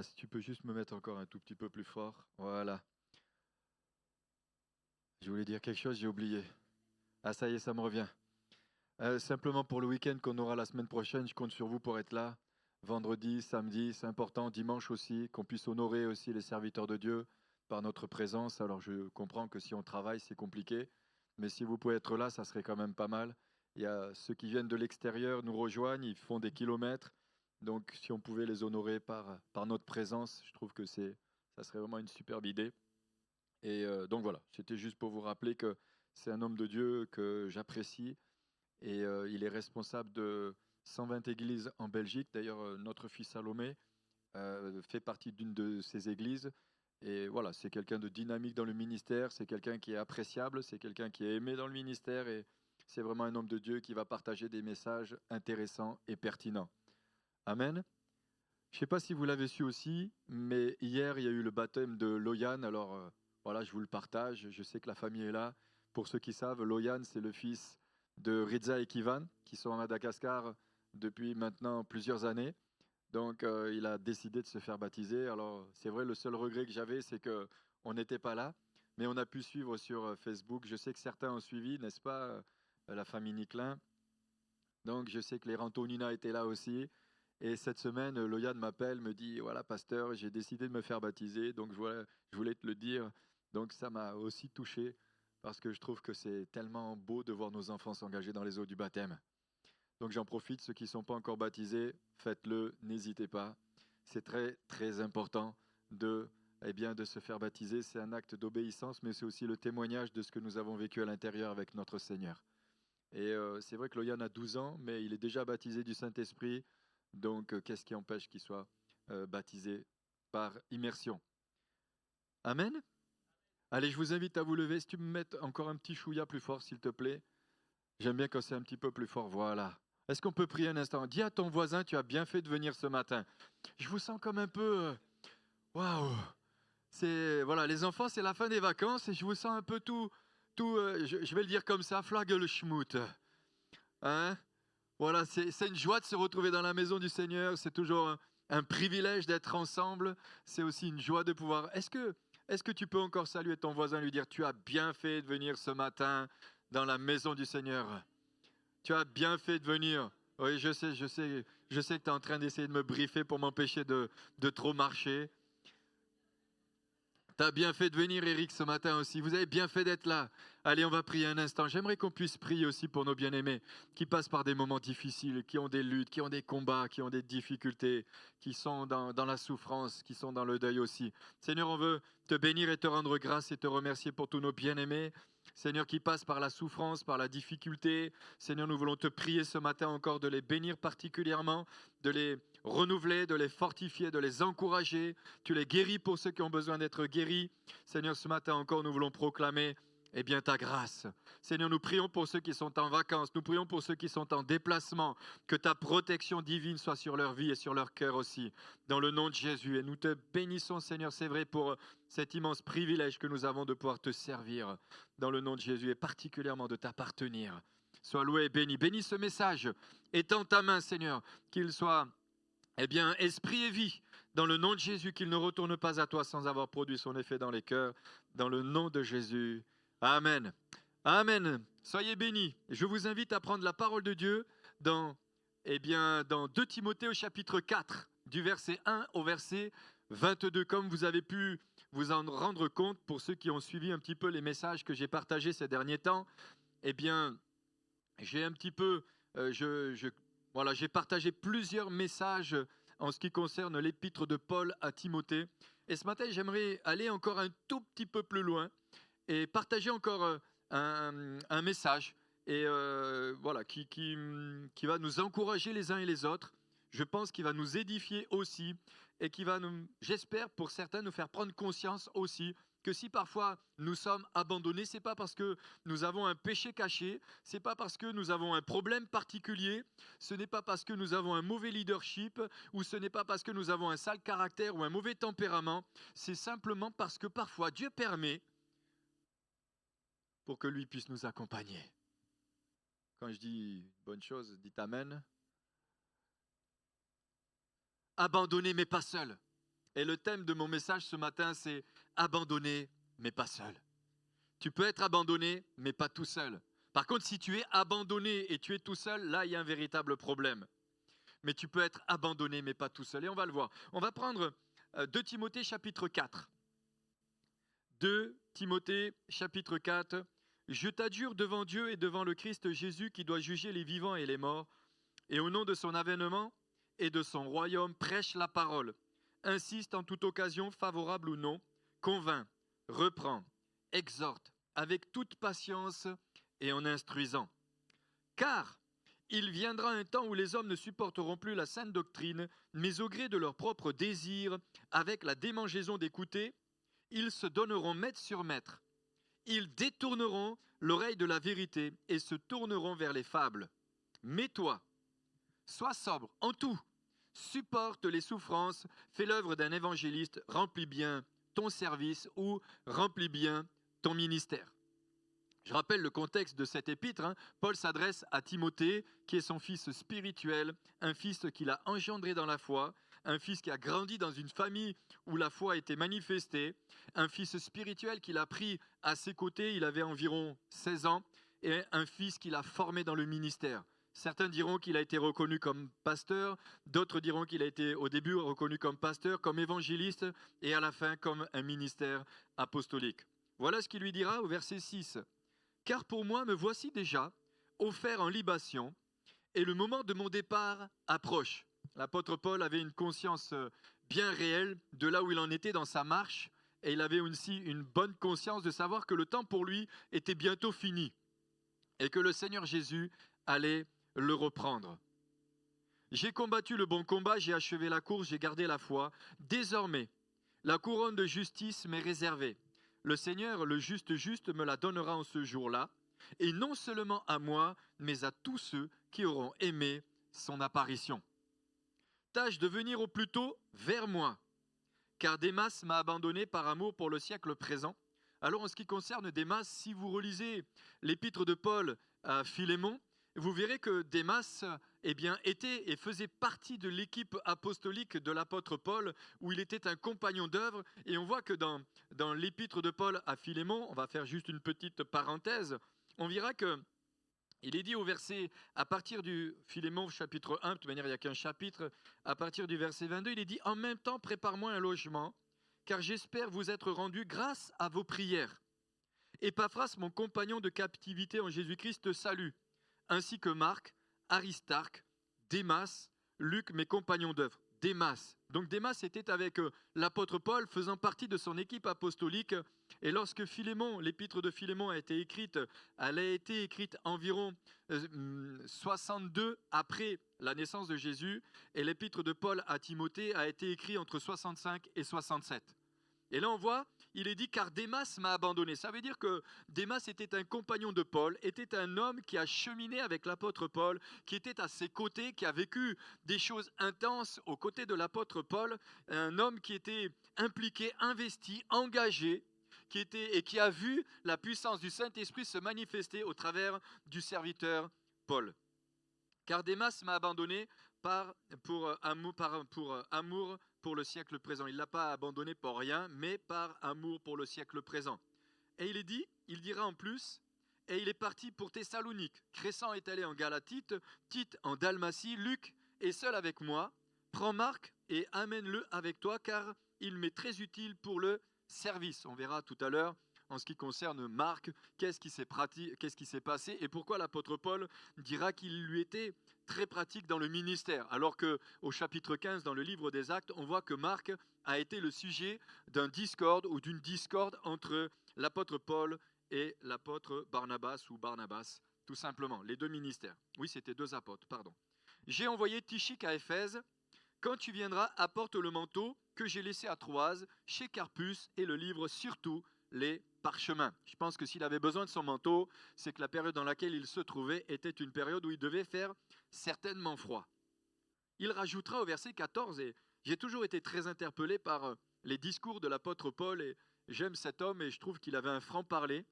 Voilà, si tu peux juste me mettre encore un tout petit peu plus fort. Voilà. Je voulais dire quelque chose, j'ai oublié. Ah, ça y est, ça me revient. Simplement pour le week-end qu'on aura la semaine prochaine, je compte sur vous pour être là. Vendredi, samedi, c'est important. Dimanche aussi, qu'on puisse honorer aussi les serviteurs de Dieu par notre présence. Alors je comprends que si on travaille, c'est compliqué. Mais si vous pouvez être là, ça serait quand même pas mal. Il y a ceux qui viennent de l'extérieur, nous rejoignent, ils font des kilomètres. Donc si on pouvait les honorer par notre présence, je trouve que ça serait vraiment une superbe idée. Et donc voilà, c'était juste pour vous rappeler que c'est un homme de Dieu que j'apprécie et il est responsable de 120 églises en Belgique. D'ailleurs, notre fils Salomé fait partie d'une de ces églises. Et voilà, c'est quelqu'un de dynamique dans le ministère, c'est quelqu'un qui est appréciable, c'est quelqu'un qui est aimé dans le ministère et c'est vraiment un homme de Dieu qui va partager des messages intéressants et pertinents. Amen. Je ne sais pas si vous l'avez su aussi, mais hier, il y a eu le baptême de Loyan. Alors, voilà, je vous le partage. Je sais que la famille est là. Pour ceux qui savent, Loyan, c'est le fils de Ridza et Kivan, qui sont à Madagascar depuis maintenant plusieurs années. Donc, il a décidé de se faire baptiser. Alors, c'est vrai, le seul regret que j'avais, c'est que on n'était pas là, mais on a pu suivre sur Facebook. Je sais que certains ont suivi, n'est-ce pas, la famille Niclin. Donc, je sais que les Rantonina étaient là aussi. Et cette semaine, Loyan m'appelle, me dit, voilà, pasteur, j'ai décidé de me faire baptiser, donc je voulais te le dire. Donc, ça m'a aussi touché, parce que je trouve que c'est tellement beau de voir nos enfants s'engager dans les eaux du baptême. Donc, j'en profite, ceux qui ne sont pas encore baptisés, faites-le, n'hésitez pas. C'est très, très important de, de se faire baptiser. C'est un acte d'obéissance, mais c'est aussi le témoignage de ce que nous avons vécu à l'intérieur avec notre Seigneur. Et c'est vrai que Loyan a 12 ans, mais il est déjà baptisé du Saint-Esprit. Donc, qu'est-ce qui empêche qu'il soit baptisé par immersion? Amen. Allez, je vous invite à vous lever. Si tu me mets encore un petit chouïa plus fort, s'il te plaît. J'aime bien quand c'est un petit peu plus fort. Voilà. Est-ce qu'on peut prier un instant? Dis à ton voisin, tu as bien fait de venir ce matin. Je vous sens comme un peu... Waouh! C'est voilà, les enfants, c'est la fin des vacances et je vous sens un peu je vais le dire comme ça, Flagelschmout. Hein? Voilà, c'est une joie de se retrouver dans la maison du Seigneur. C'est toujours un privilège d'être ensemble. C'est aussi une joie de pouvoir. Est-ce que tu peux encore saluer ton voisin, lui dire, tu as bien fait de venir ce matin dans la maison du Seigneur. Tu as bien fait de venir. Oui, je sais que tu es en train d'essayer de me briefer pour m'empêcher de trop marcher. T'as bien fait de venir, Eric, ce matin aussi. Vous avez bien fait d'être là. Allez, on va prier un instant. J'aimerais qu'on puisse prier aussi pour nos bien-aimés qui passent par des moments difficiles, qui ont des luttes, qui ont des combats, qui ont des difficultés, qui sont dans la souffrance, qui sont dans le deuil aussi. Seigneur, on veut te bénir et te rendre grâce et te remercier pour tous nos bien-aimés. Seigneur, qui passent par la souffrance, par la difficulté. Seigneur, nous voulons te prier ce matin encore de les bénir particulièrement, de les renouveler, de les fortifier, de les encourager. Tu les guéris pour ceux qui ont besoin d'être guéris. Seigneur, ce matin encore, nous voulons proclamer ta grâce. Seigneur, nous prions pour ceux qui sont en vacances, nous prions pour ceux qui sont en déplacement, que ta protection divine soit sur leur vie et sur leur cœur aussi, dans le nom de Jésus. Et nous te bénissons, Seigneur, c'est vrai, pour cet immense privilège que nous avons de pouvoir te servir, dans le nom de Jésus, et particulièrement de t'appartenir. Sois loué et béni. Bénis ce message. Étends ta main, Seigneur, qu'il soit esprit et vie, dans le nom de Jésus, qu'il ne retourne pas à toi sans avoir produit son effet dans les cœurs, dans le nom de Jésus. Amen. Amen. Soyez bénis. Je vous invite à prendre la parole de Dieu dans, dans 2 Timothée au chapitre 4, du verset 1 au verset 22. Comme vous avez pu vous en rendre compte, pour ceux qui ont suivi un petit peu les messages que j'ai partagés ces derniers temps, j'ai un petit peu, voilà, j'ai partagé plusieurs messages en ce qui concerne l'épître de Paul à Timothée. Et ce matin, j'aimerais aller encore un tout petit peu plus loin et partager encore un message voilà, qui va nous encourager les uns et les autres. Je pense qu'il va nous édifier aussi et qui va, j'espère pour certains, nous faire prendre conscience aussi que si parfois nous sommes abandonnés, c'est pas parce que nous avons un péché caché, c'est pas parce que nous avons un problème particulier, ce n'est pas parce que nous avons un mauvais leadership ou ce n'est pas parce que nous avons un sale caractère ou un mauvais tempérament, c'est simplement parce que parfois Dieu permet pour que lui puisse nous accompagner. Quand je dis bonne chose, dites Amen. Abandonné mais pas seul. Et le thème de mon message ce matin, c'est abandonné, mais pas seul. Tu peux être abandonné, mais pas tout seul. Par contre, si tu es abandonné et tu es tout seul, là, il y a un véritable problème. Mais tu peux être abandonné, mais pas tout seul. Et on va le voir. On va prendre 2 Timothée chapitre 4. 2 Timothée chapitre 4. Je t'adjure devant Dieu et devant le Christ Jésus qui doit juger les vivants et les morts, et au nom de son avènement et de son royaume, prêche la parole. Insiste en toute occasion, favorable ou non, convainc, reprend, exhorte, avec toute patience et en instruisant. Car il viendra un temps où les hommes ne supporteront plus la saine doctrine, mais au gré de leur propre désir, avec la démangeaison d'écouter, ils se donneront maître sur maître. Ils détourneront l'oreille de la vérité et se tourneront vers les fables. Mais toi, sois sobre en tout, supporte les souffrances, fais l'œuvre d'un évangéliste, remplis bien ton service ou remplis bien ton ministère. Je rappelle le contexte de cette épître. Paul s'adresse à Timothée, qui est son fils spirituel, un fils qu'il a engendré dans la foi, un fils qui a grandi dans une famille où la foi était manifestée, un fils spirituel qu'il a pris à ses côtés, il avait environ 16 ans, et un fils qu'il a formé dans le ministère. Certains diront qu'il a été reconnu comme pasteur, d'autres diront qu'il a été au début reconnu comme pasteur, comme évangéliste, et à la fin comme un ministère apostolique. Voilà ce qu'il lui dira au verset 6. Car pour moi, me voici déjà offert en libation, et le moment de mon départ approche. L'apôtre Paul avait une conscience bien réelle de là où il en était dans sa marche, et il avait aussi une bonne conscience de savoir que le temps pour lui était bientôt fini, et que le Seigneur Jésus allait le reprendre. J'ai combattu le bon combat, j'ai achevé la course, j'ai gardé la foi. Désormais, la couronne de justice m'est réservée. Le Seigneur, le juste me la donnera en ce jour-là, et non seulement à moi, mais à tous ceux qui auront aimé son apparition. Tâche de venir au plus tôt vers moi, car Démas m'a abandonné par amour pour le siècle présent. Alors en ce qui concerne Démas, si vous relisez l'épître de Paul à Philémon, vous verrez que Démas était et faisait partie de l'équipe apostolique de l'apôtre Paul, où il était un compagnon d'œuvre. Et on voit que dans l'épître de Paul à Philémon, on va faire juste une petite parenthèse, on verra que il est dit au verset, à partir du Philémon chapitre 1, de toute manière il n'y a qu'un chapitre, à partir du verset 22, il est dit « En même temps, prépare-moi un logement, car j'espère vous être rendu grâce à vos prières. Épaphras, mon compagnon de captivité en Jésus-Christ, te salue, ainsi que Marc, Aristarque, Démas, Luc, mes compagnons d'œuvre. » Démas. Donc Démas était avec l'apôtre Paul, faisant partie de son équipe apostolique. Et lorsque Philémon, l'épître de Philémon a été écrite, elle a été écrite environ 62 après la naissance de Jésus. Et l'épître de Paul à Timothée a été écrite entre 65 et 67. Et là on voit, il est dit car Démas m'a abandonné. Ça veut dire que Démas était un compagnon de Paul, était un homme qui a cheminé avec l'apôtre Paul, qui était à ses côtés, qui a vécu des choses intenses aux côtés de l'apôtre Paul, un homme qui était impliqué, investi, engagé, qui a vu la puissance du Saint-Esprit se manifester au travers du serviteur Paul. Car Démas m'a abandonné pour amour pour le siècle présent. Il ne l'a pas abandonné pour rien, mais par amour pour le siècle présent. Et il dira en plus, et il est parti pour Thessalonique. Crescens est allé en Galatite, Tite en Dalmatie, Luc est seul avec moi. Prends Marc et amène-le avec toi, car il m'est très utile pour le service. On verra tout à l'heure en ce qui concerne Marc, qu'est-ce qui s'est passé et pourquoi l'apôtre Paul dira qu'il lui était très pratique dans le ministère. Alors qu'au chapitre 15, dans le livre des Actes, on voit que Marc a été le sujet d'un discorde ou d'une discorde entre l'apôtre Paul et l'apôtre Barnabas ou Barnabas, tout simplement, les deux ministères. Oui, c'était deux apôtres, pardon. J'ai envoyé Tychique à Éphèse. Quand tu viendras, apporte le manteau que j'ai laissé à Troas, chez Carpus, et le livre surtout les parchemins. Je pense que s'il avait besoin de son manteau, c'est que la période dans laquelle il se trouvait était une période où il devait faire certainement froid. Il rajoutera au verset 14, et j'ai toujours été très interpellé par les discours de l'apôtre Paul, et j'aime cet homme et je trouve qu'il avait un franc-parler.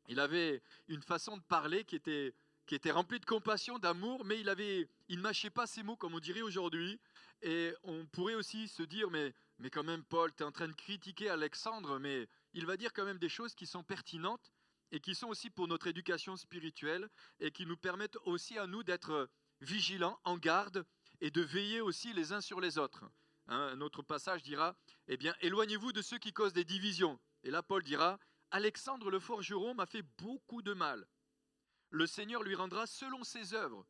Il avait une façon de parler qui était qui était rempli de compassion, d'amour, mais il ne mâchait pas ses mots, comme on dirait aujourd'hui. Et on pourrait aussi se dire, mais quand même, Paul, tu es en train de critiquer Alexandre, mais il va dire quand même des choses qui sont pertinentes et qui sont aussi pour notre éducation spirituelle et qui nous permettent aussi à nous d'être vigilants, en garde et de veiller aussi les uns sur les autres. Un autre passage dira, eh bien, éloignez-vous de ceux qui causent des divisions. Et là, Paul dira, Alexandre le forgeron m'a fait beaucoup de mal. Le Seigneur lui rendra selon ses œuvres.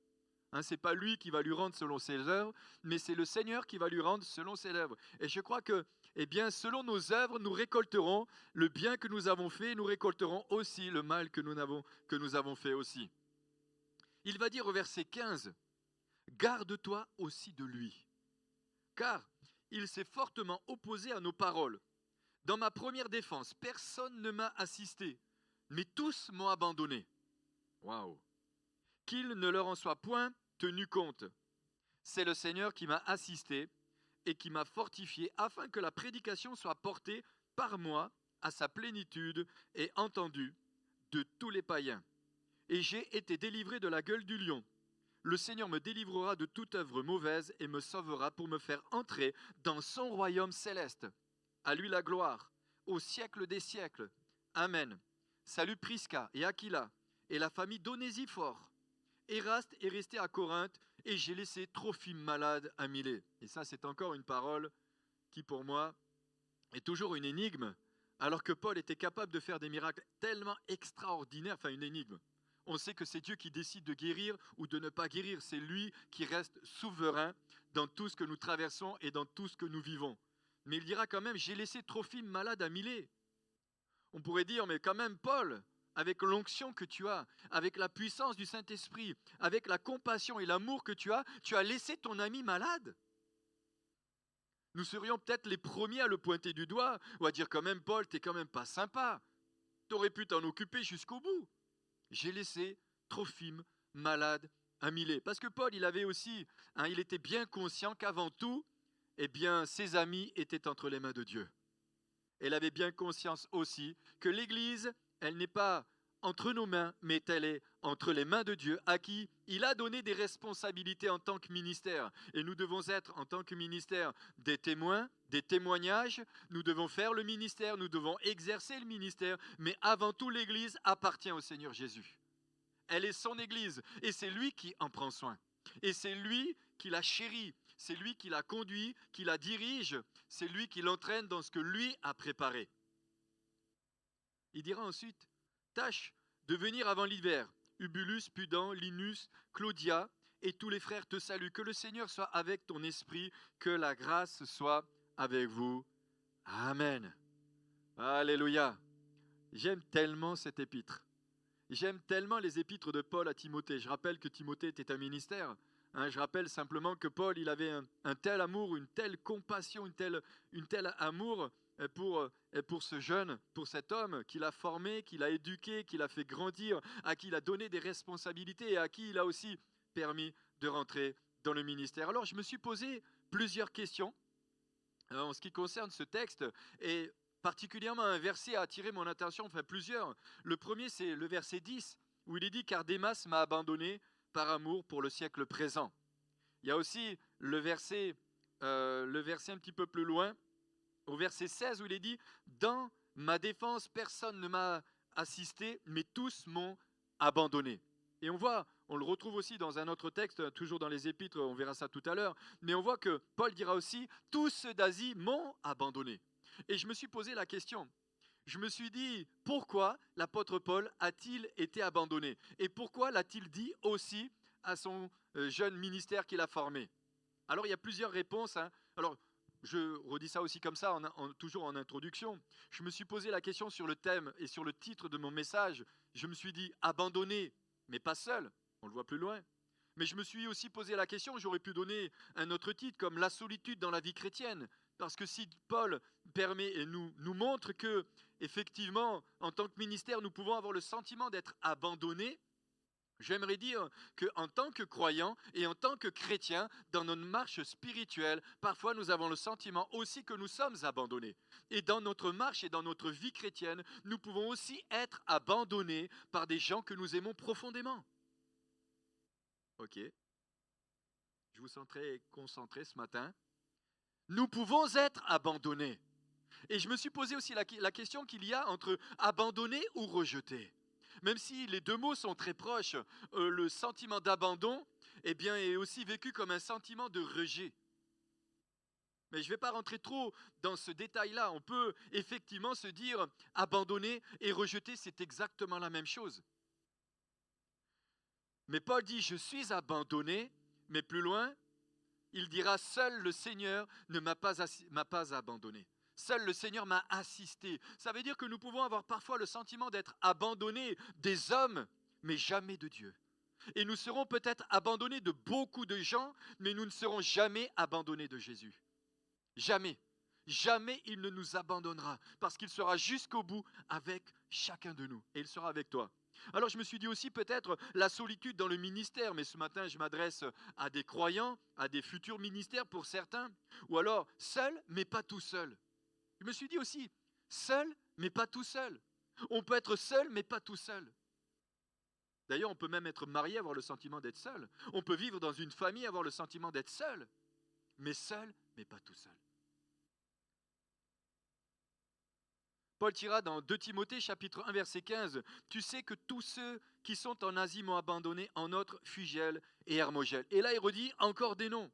Ce n'est pas lui qui va lui rendre selon ses œuvres, mais c'est le Seigneur qui va lui rendre selon ses œuvres. Et je crois que, eh bien, selon nos œuvres, nous récolterons le bien que nous avons fait, nous récolterons aussi le mal que nous avons fait aussi. Il va dire au verset 15, « Garde-toi aussi de lui, car il s'est fortement opposé à nos paroles. Dans ma première défense, personne ne m'a assisté, mais tous m'ont abandonné. » Waouh! Qu'il ne leur en soit point tenu compte. C'est le Seigneur qui m'a assisté et qui m'a fortifié afin que la prédication soit portée par moi à sa plénitude et entendue de tous les païens. Et j'ai été délivré de la gueule du lion. Le Seigneur me délivrera de toute œuvre mauvaise et me sauvera pour me faire entrer dans son royaume céleste. À lui la gloire, au siècle des siècles. Amen. Salut Prisca et Aquila et la famille d'Onésiphore. Éraste est resté à Corinthe et j'ai laissé Trophime malade à Milet. Et ça, c'est encore une parole qui, pour moi, est toujours une énigme, alors que Paul était capable de faire des miracles tellement extraordinaires, enfin une énigme. On sait que c'est Dieu qui décide de guérir ou de ne pas guérir. C'est lui qui reste souverain dans tout ce que nous traversons et dans tout ce que nous vivons. Mais il dira quand même, j'ai laissé Trophime malade à Milet. On pourrait dire, mais quand même, Paul, avec l'onction que tu as, avec la puissance du Saint-Esprit, avec la compassion et l'amour que tu as laissé ton ami malade. Nous serions peut-être les premiers à le pointer du doigt ou à dire quand même, Paul, t'es quand même pas sympa. T'aurais pu t'en occuper jusqu'au bout. J'ai laissé Trophime malade à Milet. Parce que Paul, il avait aussi, il était bien conscient qu'avant tout, eh bien, ses amis étaient entre les mains de Dieu. Elle avait bien conscience aussi que l'Église, elle n'est pas entre nos mains, mais elle est entre les mains de Dieu, à qui il a donné des responsabilités en tant que ministère. Et nous devons être, en tant que ministère, des témoins, des témoignages. Nous devons faire le ministère, nous devons exercer le ministère, mais avant tout, l'Église appartient au Seigneur Jésus. Elle est son Église, et c'est lui qui en prend soin. Et c'est lui qui la chérit, c'est lui qui la conduit, qui la dirige, c'est lui qui l'entraîne dans ce que lui a préparé. Il dira ensuite, tâche de venir avant l'hiver. Ubulus, Pudent, Linus, Claudia et tous les frères te saluent. Que le Seigneur soit avec ton esprit, que la grâce soit avec vous. Amen. Alléluia. J'aime tellement cet épître. J'aime tellement les épîtres de Paul à Timothée. Je rappelle que Timothée était un ministère. Je rappelle simplement que Paul, il avait un tel amour, une telle compassion, une telle amour pour ce jeune, pour cet homme qu'il a formé, qu'il a éduqué, qu'il a fait grandir, à qui il a donné des responsabilités et à qui il a aussi permis de rentrer dans le ministère. Alors je me suis posé plusieurs questions en ce qui concerne ce texte et particulièrement un verset a attiré mon attention, enfin plusieurs. Le premier, c'est le verset 10, où il est dit « Car Démas m'a abandonné par amour pour le siècle présent ». Il y a aussi le verset un petit peu plus loin, au verset 16, où il est dit « Dans ma défense, personne ne m'a assisté, mais tous m'ont abandonné ». Et on le retrouve aussi dans un autre texte, toujours dans les Épîtres, on verra ça tout à l'heure, mais on voit que Paul dira aussi « Tous ceux d'Asie m'ont abandonné ». Et je me suis posé la question, je me suis dit, pourquoi l'apôtre Paul a-t-il été abandonné? Et pourquoi l'a-t-il dit aussi à son jeune ministère qu'il a formé? Alors il y a plusieurs réponses. Alors je redis ça aussi comme ça, toujours en introduction. Je me suis posé la question sur le thème et sur le titre de mon message. Je me suis dit, abandonné, mais pas seul, on le voit plus loin. Mais je me suis aussi posé la question, j'aurais pu donner un autre titre comme la solitude dans la vie chrétienne. Parce que si Paul permet et nous montre que, effectivement, en tant que ministère, nous pouvons avoir le sentiment d'être abandonnés, j'aimerais dire qu'en tant que croyants et en tant que chrétiens, dans notre marche spirituelle, parfois nous avons le sentiment aussi que nous sommes abandonnés. Et dans notre marche et dans notre vie chrétienne, nous pouvons aussi être abandonnés par des gens que nous aimons profondément. Ok, je vous sens très concentré ce matin. Nous pouvons être abandonnés. Et je me suis posé aussi la question qu'il y a entre abandonner ou rejeter. Même si les deux mots sont très proches, le sentiment d'abandon eh bien, est aussi vécu comme un sentiment de rejet. Mais je ne vais pas rentrer trop dans ce détail-là. On peut effectivement se dire abandonner et rejeter, c'est exactement la même chose. Mais Paul dit, je suis abandonné, mais plus loin, il dira, seul le Seigneur ne m'a pas abandonné. Seul le Seigneur m'a assisté. Ça veut dire que nous pouvons avoir parfois le sentiment d'être abandonnés des hommes, mais jamais de Dieu. Et nous serons peut-être abandonnés de beaucoup de gens, mais nous ne serons jamais abandonnés de Jésus. Jamais. Jamais il ne nous abandonnera, parce qu'il sera jusqu'au bout avec chacun de nous. Et il sera avec toi. Alors je me suis dit aussi peut-être la solitude dans le ministère, mais ce matin je m'adresse à des croyants, à des futurs ministères pour certains, ou alors seul mais pas tout seul. Je me suis dit aussi seul mais pas tout seul. On peut être seul mais pas tout seul. D'ailleurs on peut même être marié, avoir le sentiment d'être seul. On peut vivre dans une famille, avoir le sentiment d'être seul mais pas tout seul. Paul dira dans 2 Timothée chapitre 1 verset 15, « Tu sais que tous ceux qui sont en Asie m'ont abandonné, en outre Phygèle et Hermogène. » Et là il redit encore des noms.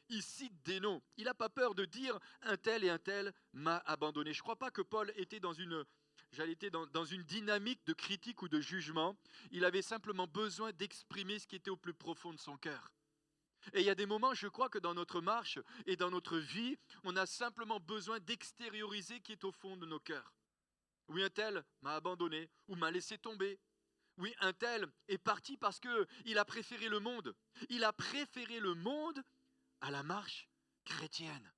Il cite des noms. Il n'a pas peur de dire un tel et un tel m'a abandonné. Je ne crois pas que Paul était dans une dynamique de critique ou de jugement. Il avait simplement besoin d'exprimer ce qui était au plus profond de son cœur. Et il y a des moments, je crois que dans notre marche et dans notre vie, on a simplement besoin d'extérioriser ce qui est au fond de nos cœurs. Oui, un tel m'a abandonné ou m'a laissé tomber. Oui, un tel est parti parce qu'il a préféré le monde. Il a préféré le monde à la marche chrétienne.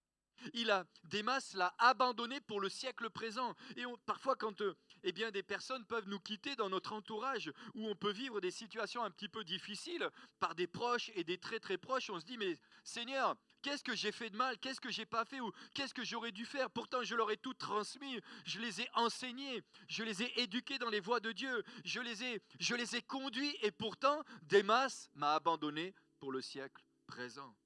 Démas l'a abandonné pour le siècle présent. Et parfois, quand des personnes peuvent nous quitter dans notre entourage, où on peut vivre des situations un petit peu difficiles par des proches et des très très proches, on se dit, mais Seigneur, qu'est-ce que j'ai fait de mal? Qu'est-ce que j'ai pas fait? Ou qu'est-ce que j'aurais dû faire? Pourtant, je leur ai tout transmis. Je les ai enseignés. Je les ai éduqués dans les voies de Dieu. Je les ai conduits. Et pourtant, Démas m'a abandonné pour le siècle présent.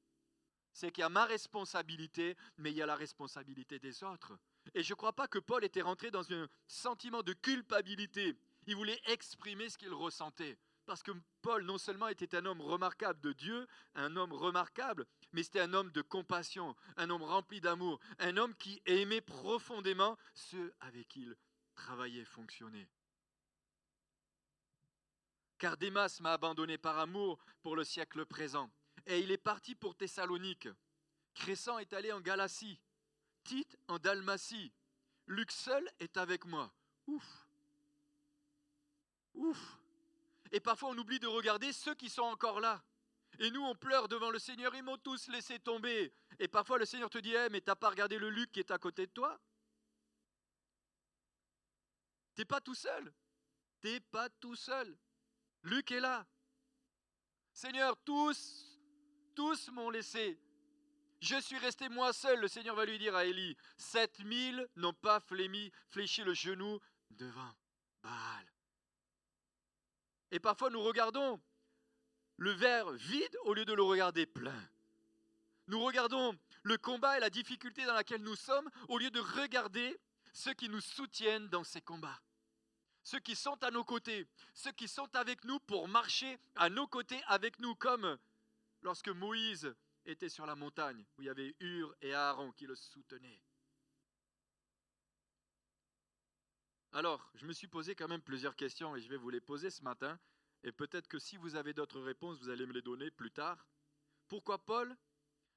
C'est qu'il y a ma responsabilité, mais il y a la responsabilité des autres. Et je ne crois pas que Paul était rentré dans un sentiment de culpabilité. Il voulait exprimer ce qu'il ressentait. Parce que Paul, non seulement était un homme remarquable de Dieu, un homme remarquable, mais c'était un homme de compassion, un homme rempli d'amour, un homme qui aimait profondément ceux avec qui il travaillait, fonctionnait. Car Démas m'a abandonné par amour pour le siècle présent. Et il est parti pour Thessalonique. Crescent est allé en Galatie. Tite en Dalmatie. Luc seul est avec moi. Ouf. Ouf. Et parfois on oublie de regarder ceux qui sont encore là. Et nous on pleure devant le Seigneur, ils m'ont tous laissé tomber. Et parfois le Seigneur te dit, hey, mais t'as pas regardé le Luc qui est à côté de toi? T'es pas tout seul. T'es pas tout seul. Luc est là. Seigneur, tous m'ont laissé. Je suis resté moi seul, le Seigneur va lui dire à Élie. 7000 n'ont pas fléchi le genou devant Baal. Et parfois nous regardons le verre vide au lieu de le regarder plein. Nous regardons le combat et la difficulté dans laquelle nous sommes au lieu de regarder ceux qui nous soutiennent dans ces combats. Ceux qui sont à nos côtés, ceux qui sont avec nous pour marcher à nos côtés avec nous, comme lorsque Moïse était sur la montagne, où il y avait Hur et Aaron qui le soutenaient. Alors, je me suis posé quand même plusieurs questions et je vais vous les poser ce matin. Et peut-être que si vous avez d'autres réponses, vous allez me les donner plus tard. Pourquoi Paul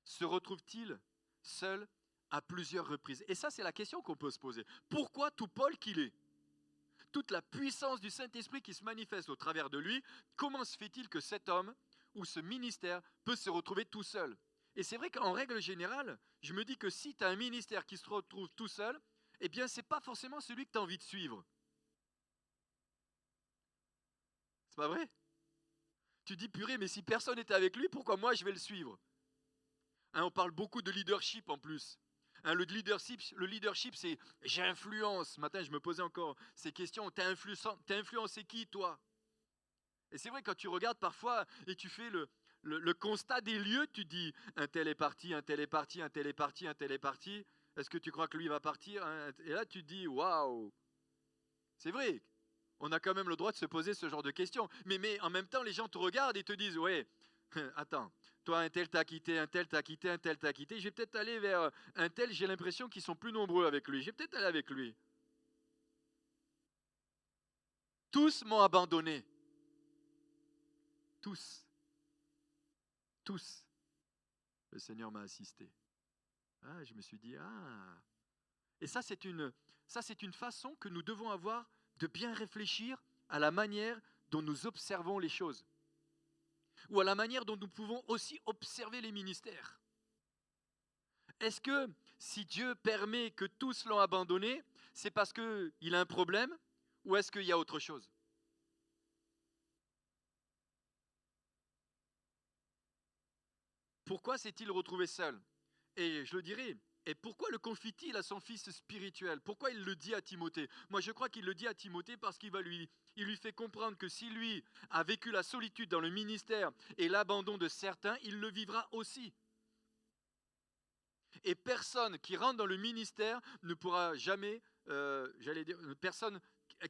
se retrouve-t-il seul à plusieurs reprises? Et ça, c'est la question qu'on peut se poser. Pourquoi tout Paul qu'il est? Toute la puissance du Saint-Esprit qui se manifeste au travers de lui, comment se fait-il que cet homme ou ce ministère peut se retrouver tout seul? Et c'est vrai qu'en règle générale, je me dis que si tu as un ministère qui se retrouve tout seul, eh bien, ce n'est pas forcément celui que tu as envie de suivre. C'est pas vrai? Tu dis, purée, mais si personne n'était avec lui, pourquoi moi je vais le suivre? On parle beaucoup de leadership en plus. Le leadership, c'est j'influence. Ce matin, je me posais encore ces questions. T'as influencé qui, toi? Et c'est vrai, quand tu regardes parfois et tu fais le constat des lieux, tu dis, un tel est parti, un tel est parti, un tel est parti, un tel est parti. Est-ce que tu crois que lui va partir, hein? Et là, tu te dis, waouh, c'est vrai. On a quand même le droit de se poser ce genre de questions. Mais en même temps, les gens te regardent et te disent, ouais, attends, toi, un tel t'a quitté, un tel t'a quitté, un tel t'a quitté. Je vais peut-être aller vers un tel, j'ai l'impression qu'ils sont plus nombreux avec lui. Je vais peut-être aller avec lui. Tous m'ont abandonné. Tous. Tous. Le Seigneur m'a assisté. Ah, je me suis dit, ah. Et ça, c'est une façon que nous devons avoir de bien réfléchir à la manière dont nous observons les choses. Ou à la manière dont nous pouvons aussi observer les ministères. Est-ce que si Dieu permet que tous l'ont abandonné, c'est parce qu'il a un problème ou est-ce qu'il y a autre chose? Pourquoi s'est-il retrouvé seul? Et je le dirai, et pourquoi le confie-t-il à son fils spirituel? Pourquoi il le dit à Timothée? Moi, je crois qu'il le dit à Timothée parce il lui fait comprendre que si lui a vécu la solitude dans le ministère et l'abandon de certains, il le vivra aussi. Et personne qui rentre dans le ministère ne pourra jamais,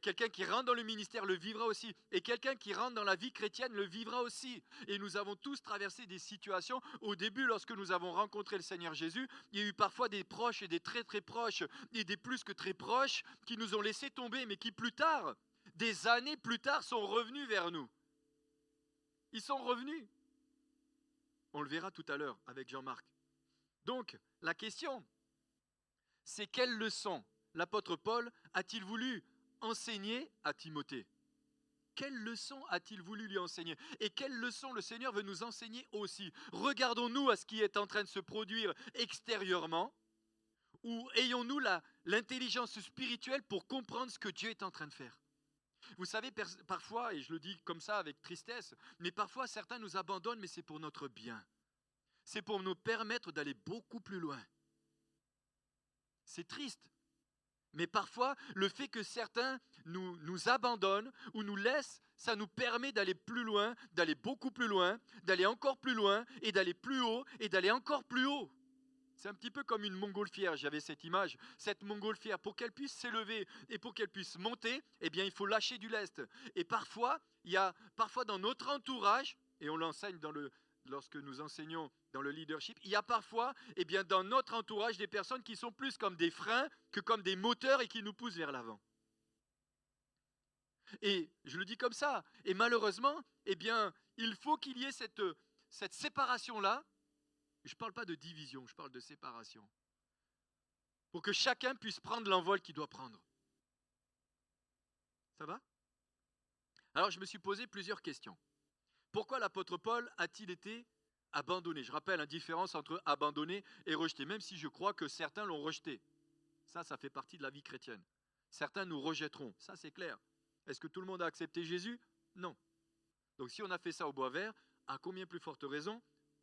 quelqu'un qui rentre dans le ministère le vivra aussi. Et quelqu'un qui rentre dans la vie chrétienne le vivra aussi. Et nous avons tous traversé des situations. Au début, lorsque nous avons rencontré le Seigneur Jésus, il y a eu parfois des proches et des très très proches et des plus que très proches qui nous ont laissé tomber, mais qui plus tard, des années plus tard, sont revenus vers nous. Ils sont revenus. On le verra tout à l'heure avec Jean-Marc. Donc, la question, c'est quelle leçon l'apôtre Paul a-t-il voulu enseigner à Timothée? Quelle leçon a-t-il voulu lui enseigner? Et quelle leçon le Seigneur veut nous enseigner aussi? Regardons-nous à ce qui est en train de se produire extérieurement, ou ayons-nous l'intelligence spirituelle pour comprendre ce que Dieu est en train de faire? Vous savez, parfois, et je le dis comme ça avec tristesse, mais parfois certains nous abandonnent, mais c'est pour notre bien. C'est pour nous permettre d'aller beaucoup plus loin. C'est triste. Mais parfois, le fait que certains nous abandonnent ou nous laissent, ça nous permet d'aller plus loin, d'aller beaucoup plus loin, d'aller encore plus loin et d'aller plus haut et d'aller encore plus haut. C'est un petit peu comme une montgolfière, j'avais cette image. Cette montgolfière, pour qu'elle puisse s'élever et pour qu'elle puisse monter, eh bien, il faut lâcher du lest. Et parfois, il y a dans notre entourage, et on l'enseigne lorsque nous enseignons dans le leadership, il y a parfois, eh bien, dans notre entourage, des personnes qui sont plus comme des freins que comme des moteurs et qui nous poussent vers l'avant. Et je le dis comme ça. Et malheureusement, eh bien, il faut qu'il y ait cette séparation-là. Je ne parle pas de division, je parle de séparation. Pour que chacun puisse prendre l'envol qu'il doit prendre. Ça va? Alors, je me suis posé plusieurs questions. Pourquoi l'apôtre Paul a-t-il été abandonné? Je rappelle la différence entre abandonné et rejeté, même si je crois que certains l'ont rejeté. Ça fait partie de la vie chrétienne. Certains nous rejetteront, ça c'est clair. Est-ce que tout le monde a accepté Jésus? Non. Donc si on a fait ça au bois vert, à combien plus forte raison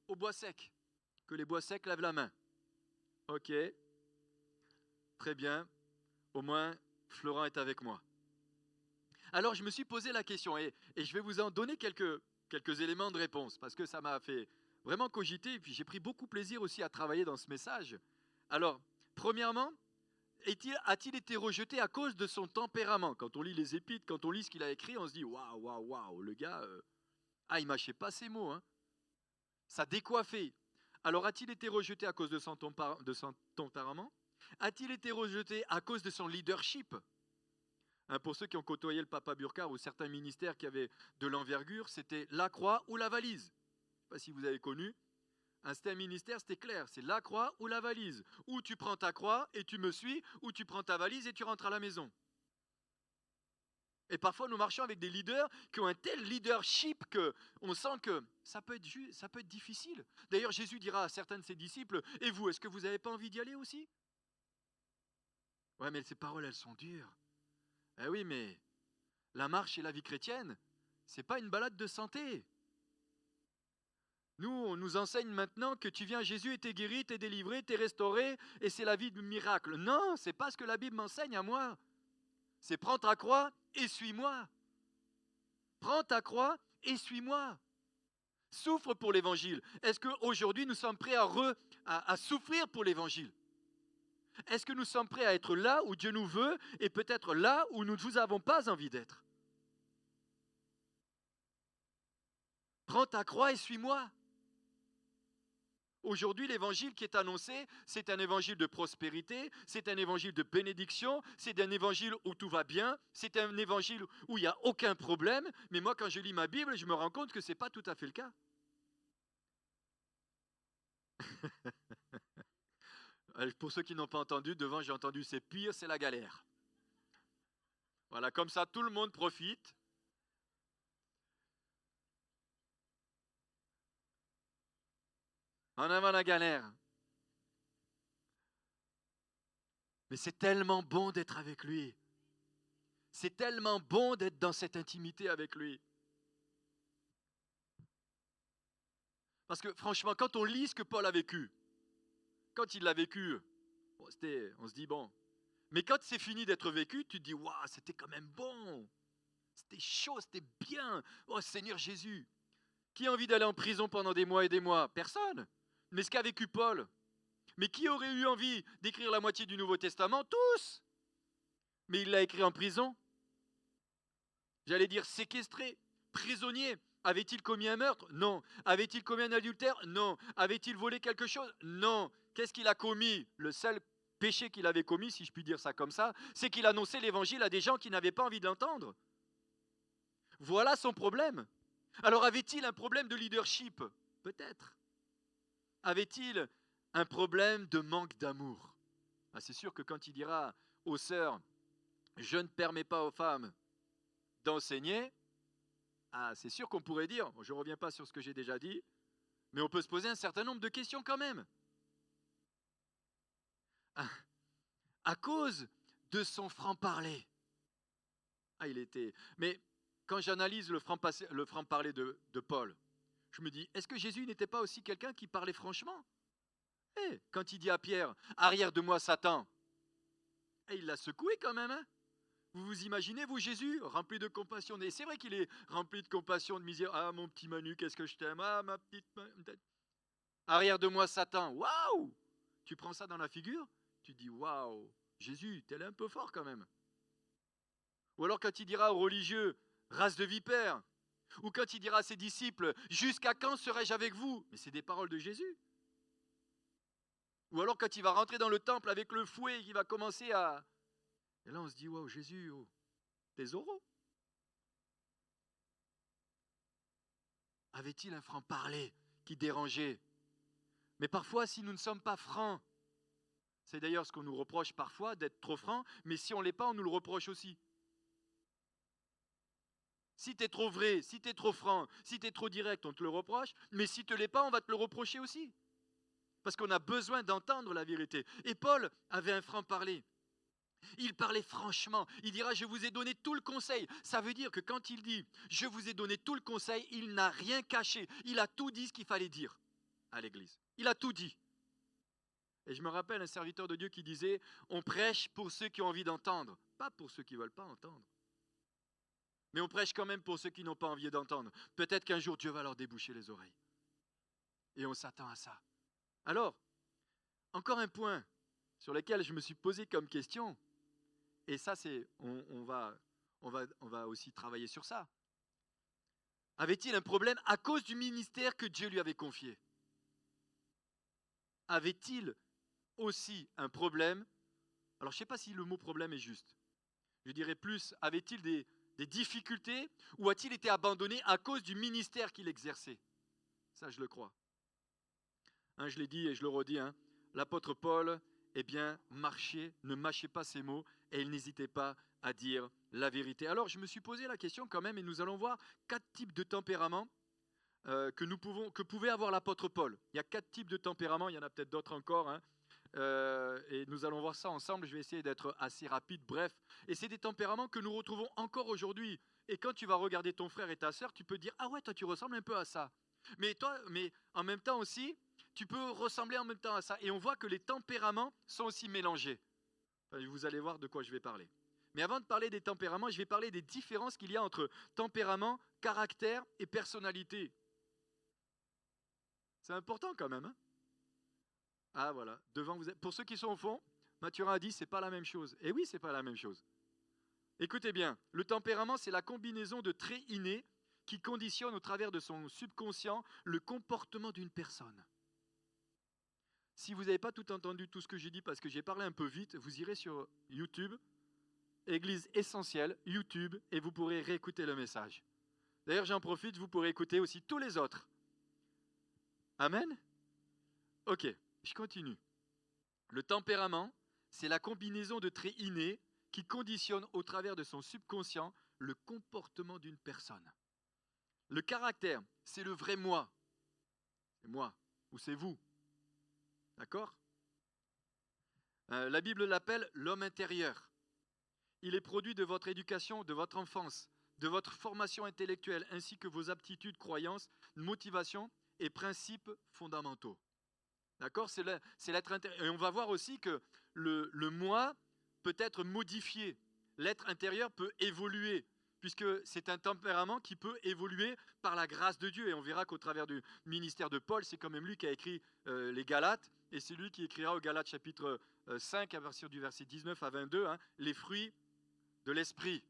au bois sec? Que les bois secs lèvent la main. Ok, très bien. Au moins, Florent est avec moi. Alors je me suis posé la question et je vais vous en donner quelques éléments de réponse parce que ça m'a fait vraiment cogiter et puis j'ai pris beaucoup plaisir aussi à travailler dans ce message. Alors, premièrement, a-t-il été rejeté à cause de son tempérament? Quand on lit les Épîtres, quand on lit ce qu'il a écrit, on se dit waouh, waouh, waouh, le gars, il mâchait pas ses mots, hein. Ça décoiffait. Alors a-t-il été rejeté à cause de son tempérament? A-t-il été rejeté à cause de son leadership? Pour ceux qui ont côtoyé le Papa Burkhardt ou certains ministères qui avaient de l'envergure, c'était la croix ou la valise. Je ne sais pas si vous avez connu. C'était un ministère, c'était clair, c'est la croix ou la valise. Ou tu prends ta croix et tu me suis, ou tu prends ta valise et tu rentres à la maison. Et parfois, nous marchons avec des leaders qui ont un tel leadership qu'on sent que ça peut être difficile. D'ailleurs, Jésus dira à certains de ses disciples, « Et vous, est-ce que vous n'avez pas envie d'y aller aussi ?» Ouais, mais ces paroles, elles sont dures. Eh oui, mais la marche et la vie chrétienne, c'est pas une balade de santé. Nous, on nous enseigne maintenant que tu viens à Jésus et t'es guéri, t'es délivré, t'es restauré, et c'est la vie de miracle. Non, c'est pas ce que la Bible m'enseigne à moi. C'est prends ta croix et suis-moi. Prends ta croix et suis-moi. souffre pour l'évangile? Est-ce qu'aujourd'hui nous sommes prêts à souffrir pour l'évangile? Est-ce que nous sommes prêts à être là où Dieu nous veut et peut-être là où nous ne vous avons pas envie d'être? Prends ta croix et suis-moi. Aujourd'hui, l'évangile qui est annoncé, c'est un évangile de prospérité, c'est un évangile de bénédiction, c'est un évangile où tout va bien, c'est un évangile où il n'y a aucun problème. Mais moi, quand je lis ma Bible, je me rends compte que ce n'est pas tout à fait le cas. Pour ceux qui n'ont pas entendu, devant j'ai entendu c'est pire, c'est la galère. Voilà, comme ça tout le monde profite. En avant la galère. Mais c'est tellement bon d'être avec lui. C'est tellement bon d'être dans cette intimité avec lui. Parce que franchement, quand on lit ce que Paul a vécu, quand il l'a vécu, bon, on se dit bon. Mais quand c'est fini d'être vécu, tu te dis waouh, c'était quand même bon. C'était chaud, c'était bien. Oh Seigneur Jésus. Qui a envie d'aller en prison pendant des mois et des mois? Personne. Mais ce qu'a vécu Paul. Mais qui aurait eu envie d'écrire la moitié du Nouveau Testament? Tous. Mais il l'a écrit en prison. J'allais dire séquestré, prisonnier. Avait-il commis un meurtre? Non. Avait-il commis un adultère? Non. Avait-il volé quelque chose? Non. Qu'est-ce qu'il a commis? Le seul péché qu'il avait commis, si je puis dire ça comme ça, c'est qu'il annonçait l'évangile à des gens qui n'avaient pas envie de l'entendre. Voilà son problème. Alors avait-il un problème de leadership? Peut-être. Avait-il un problème de manque d'amour? C'est sûr que quand il dira aux sœurs, je ne permets pas aux femmes d'enseigner, c'est sûr qu'on pourrait dire, je ne reviens pas sur ce que j'ai déjà dit, mais on peut se poser un certain nombre de questions quand même. À cause de son franc-parler. Mais quand j'analyse le franc-parler de Paul, je me dis, est-ce que Jésus n'était pas aussi quelqu'un qui parlait franchement? Quand il dit à Pierre, arrière de moi Satan, il l'a secoué quand même. Vous vous imaginez, vous, Jésus, rempli de compassion? Et c'est vrai qu'il est rempli de compassion, de misère. Ah, mon petit Manu, qu'est-ce que je t'aime. Ah, ma petite... Arrière de moi, Satan. Waouh! Tu prends ça dans la figure, tu dis, waouh, Jésus, t'es là un peu fort quand même. Ou alors quand il dira aux religieux, race de vipères, ou quand il dira à ses disciples, jusqu'à quand serai-je avec vous? Mais c'est des paroles de Jésus. Ou alors quand il va rentrer dans le temple avec le fouet et qu'il va commencer à... Et là on se dit, waouh, Jésus, oh, t'es oraux. Avait-il un franc-parler qui dérangeait? Mais parfois, si nous ne sommes pas francs, c'est d'ailleurs ce qu'on nous reproche parfois, d'être trop francs, mais si on ne l'est pas, on nous le reproche aussi. Si tu es trop vrai, si tu es trop franc, si tu es trop direct, on te le reproche, mais si tu ne l'es pas, on va te le reprocher aussi. Parce qu'on a besoin d'entendre la vérité. Et Paul avait un franc-parler. Il parlait franchement. Il dira, je vous ai donné tout le conseil. Ça veut dire que quand il dit, je vous ai donné tout le conseil, il n'a rien caché. Il a tout dit ce qu'il fallait dire à l'église. Il a tout dit. Et je me rappelle un serviteur de Dieu qui disait, on prêche pour ceux qui ont envie d'entendre, pas pour ceux qui ne veulent pas entendre. Mais on prêche quand même pour ceux qui n'ont pas envie d'entendre. Peut-être qu'un jour Dieu va leur déboucher les oreilles. Et on s'attend à ça. Alors, encore un point sur lequel je me suis posé comme question, et ça c'est, on va aussi travailler sur ça. Avait-il un problème à cause du ministère que Dieu lui avait confié? Avait-il aussi un problème? Alors je ne sais pas si le mot problème est juste. Je dirais plus, avait-il des difficultés ou a-t-il été abandonné à cause du ministère qu'il exerçait? Ça, je le crois. Je l'ai dit et je le redis, l'apôtre Paul, ne mâchez pas ses mots et il n'hésitait pas à dire la vérité. Alors, je me suis posé la question quand même et nous allons voir 4 types de tempéraments que pouvait avoir l'apôtre Paul. Il y a 4 types de tempéraments, il y en a peut-être d'autres encore, et nous allons voir ça ensemble. Je vais essayer d'être assez rapide, bref. Et c'est des tempéraments que nous retrouvons encore aujourd'hui. Et quand tu vas regarder ton frère et ta sœur, tu peux dire, ah ouais, toi tu ressembles un peu à ça. Mais en même temps aussi, tu peux ressembler en même temps à ça. Et on voit que les tempéraments sont aussi mélangés. Vous allez voir de quoi je vais parler. Mais avant de parler des tempéraments, je vais parler des différences qu'il y a entre tempérament, caractère et personnalité. C'est important quand même. Hein. Ah voilà, devant vous. Pour ceux qui sont au fond, Mathurin a dit c'est pas la même chose. Et oui, c'est pas la même chose. Écoutez bien, le tempérament, c'est la combinaison de traits innés qui conditionnent au travers de son subconscient le comportement d'une personne. Si vous n'avez pas tout entendu, tout ce que j'ai dit, parce que j'ai parlé un peu vite, vous irez sur YouTube, Église Essentielle, YouTube, et vous pourrez réécouter le message. D'ailleurs, j'en profite, vous pourrez écouter aussi tous les autres. Amen? Ok, je continue. Le tempérament, c'est la combinaison de traits innés qui conditionnent au travers de son subconscient le comportement d'une personne. Le caractère, c'est le vrai moi. C'est moi, ou c'est vous. D'accord? La Bible l'appelle l'homme intérieur. Il est produit de votre éducation, de votre enfance, de votre formation intellectuelle, ainsi que vos aptitudes, croyances, motivations et principes fondamentaux. D'accord? C'est l'être intérieur. Et on va voir aussi que le moi peut être modifié. L'être intérieur peut évoluer, puisque c'est un tempérament qui peut évoluer par la grâce de Dieu. Et on verra qu'au travers du ministère de Paul, c'est quand même lui qui a écrit les Galates, et c'est lui qui écrira au Galates chapitre 5, à partir du verset 19 à 22, hein, les fruits de l'esprit.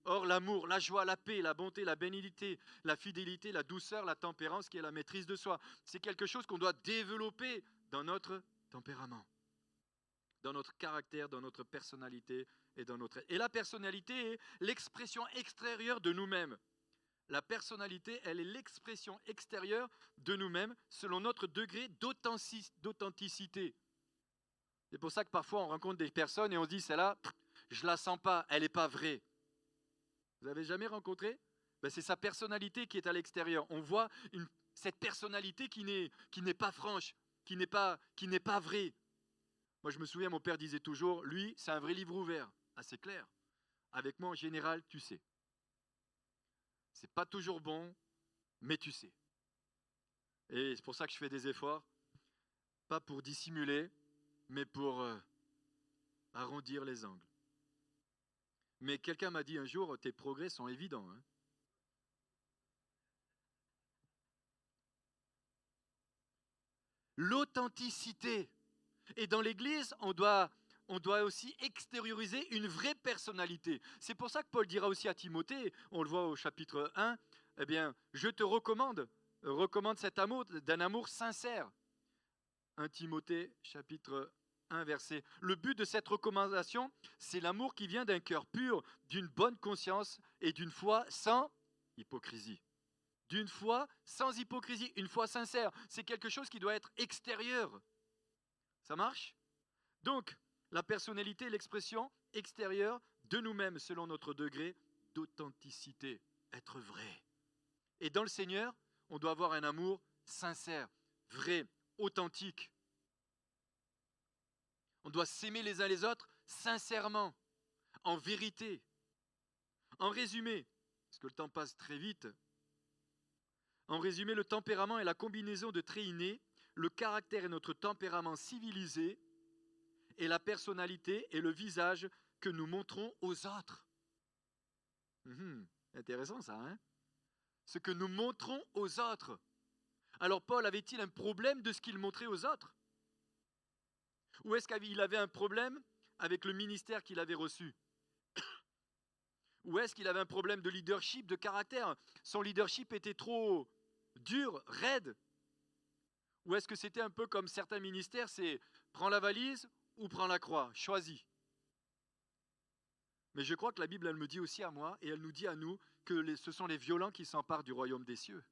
Or, l'amour, la joie, la paix, la bonté, la bénignité, la fidélité, la douceur, la tempérance, qui est la maîtrise de soi, c'est quelque chose qu'on doit développer dans notre tempérament, dans notre caractère, dans notre personnalité et dans notre... Et la personnalité est l'expression extérieure de nous-mêmes. La personnalité, elle est l'expression extérieure de nous-mêmes selon notre degré d'authenticité. C'est pour ça que parfois on rencontre des personnes et on se dit, celle-là, je la sens pas, elle n'est pas vraie. Vous avez jamais rencontré? Ben, c'est sa personnalité qui est à l'extérieur. On voit cette personnalité qui n'est pas franche, qui n'est pas vraie. Moi, je me souviens, mon père disait toujours, lui, c'est un vrai livre ouvert. Ah, c'est clair. Avec moi, en général, tu sais. C'est pas toujours bon, mais tu sais. Et c'est pour ça que je fais des efforts, pas pour dissimuler, mais pour arrondir les angles. Mais quelqu'un m'a dit un jour, tes progrès sont évidents. Hein. L'authenticité. Et dans l'Église, on doit aussi extérioriser une vraie personnalité. C'est pour ça que Paul dira aussi à Timothée, on le voit au chapitre 1, eh bien, je te recommande cet amour, d'un amour sincère. 1 Timothée, chapitre 1, verset. Le but de cette recommandation, c'est l'amour qui vient d'un cœur pur, d'une bonne conscience et d'une foi sans hypocrisie. D'une foi sans hypocrisie, une foi sincère. C'est quelque chose qui doit être extérieur. Ça marche? Donc, la personnalité est l'expression extérieure de nous-mêmes selon notre degré d'authenticité, être vrai. Et dans le Seigneur, on doit avoir un amour sincère, vrai, authentique. On doit s'aimer les uns les autres sincèrement, en vérité. En résumé, parce que le temps passe très vite, en résumé, le tempérament est la combinaison de traits innés, le caractère est notre tempérament civilisé, et la personnalité est le visage que nous montrons aux autres. Intéressant ça, hein? Ce que nous montrons aux autres. Alors Paul avait-il un problème de ce qu'il montrait aux autres? Ou est-ce qu'il avait un problème avec le ministère qu'il avait reçu? Ou est-ce qu'il avait un problème de leadership, de caractère? Son leadership était trop dur, raide? Ou est-ce que c'était un peu comme certains ministères, c'est prends la valise ou prends la croix, choisis. Mais je crois que la Bible, elle me dit aussi à moi, et elle nous dit à nous, que ce sont les violents qui s'emparent du royaume des cieux.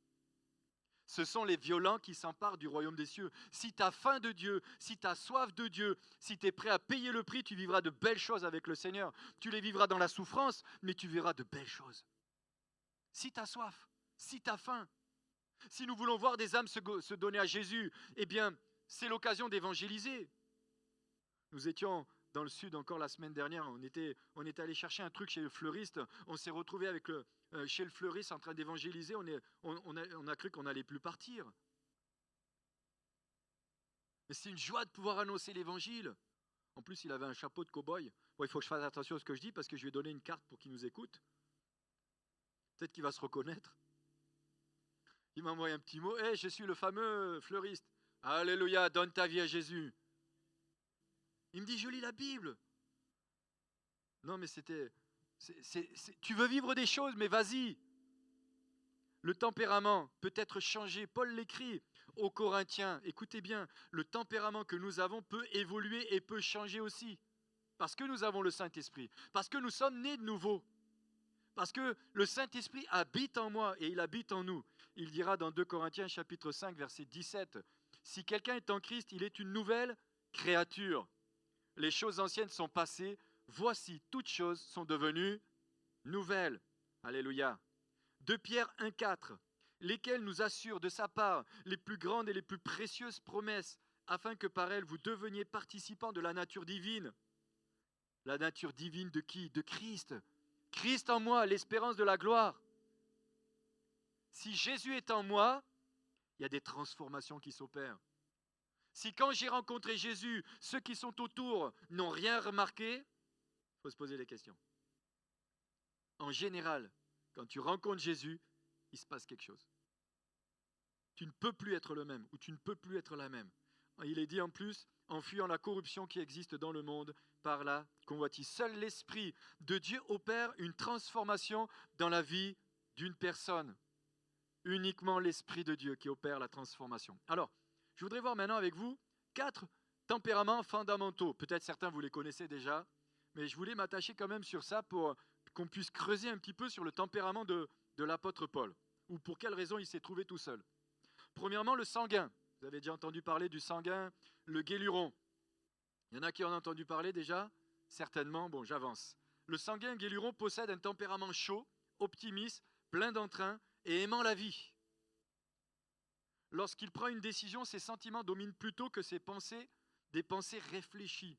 Ce sont les violents qui s'emparent du royaume des cieux. Si tu as faim de Dieu, si tu as soif de Dieu, si tu es prêt à payer le prix, tu vivras de belles choses avec le Seigneur. Tu les vivras dans la souffrance, mais tu verras de belles choses. Si tu as soif, si tu as faim, si nous voulons voir des âmes se donner à Jésus, eh bien, c'est l'occasion d'évangéliser. Nous étions dans le sud encore la semaine dernière, on était allé chercher un truc chez le fleuriste, on s'est retrouvé avec chez le fleuriste en train d'évangéliser, on a cru qu'on n'allait plus partir. Mais c'est une joie de pouvoir annoncer l'évangile. En plus, il avait un chapeau de cow-boy. Bon, il faut que je fasse attention à ce que je dis parce que je lui ai donné une carte pour qu'il nous écoute. Peut-être qu'il va se reconnaître. Il m'a envoyé un petit mot. Hey, je suis le fameux fleuriste. Alléluia, donne ta vie à Jésus. Il me dit, je lis la Bible. Non, mais tu veux vivre des choses, mais vas-y. Le tempérament peut être changé. Paul l'écrit aux Corinthiens. Écoutez bien, le tempérament que nous avons peut évoluer et peut changer aussi. Parce que nous avons le Saint-Esprit. Parce que nous sommes nés de nouveau. Parce que le Saint-Esprit habite en moi et il habite en nous. Il dira dans 2 Corinthiens chapitre 5 verset 17, « Si quelqu'un est en Christ, il est une nouvelle créature. Les choses anciennes sont passées. Voici, toutes choses sont devenues nouvelles. » Alléluia. 2 Pierre 1,4, lesquels nous assurent de sa part les plus grandes et les plus précieuses promesses, afin que par elles vous deveniez participants de la nature divine. La nature divine de qui? De Christ. Christ en moi, l'espérance de la gloire. Si Jésus est en moi, il y a des transformations qui s'opèrent. Si quand j'ai rencontré Jésus, ceux qui sont autour n'ont rien remarqué, il faut se poser des questions. En général, quand tu rencontres Jésus, il se passe quelque chose. Tu ne peux plus être le même ou tu ne peux plus être la même. Il est dit en plus, en fuyant la corruption qui existe dans le monde par la convoitise. Seul l'Esprit de Dieu opère une transformation dans la vie d'une personne. Uniquement l'Esprit de Dieu qui opère la transformation. Alors, je voudrais voir maintenant avec vous 4 tempéraments fondamentaux. Peut-être certains vous les connaissez déjà, mais je voulais m'attacher quand même sur ça pour qu'on puisse creuser un petit peu sur le tempérament de l'apôtre Paul, ou pour quelle raison il s'est trouvé tout seul. Premièrement, le sanguin. Vous avez déjà entendu parler du sanguin, le guéluron. Il y en a qui en ont entendu parler déjà? Certainement, bon, j'avance. Le sanguin guéluron possède un tempérament chaud, optimiste, plein d'entrain et aimant la vie. Lorsqu'il prend une décision, ses sentiments dominent plutôt que ses pensées, des pensées réfléchies.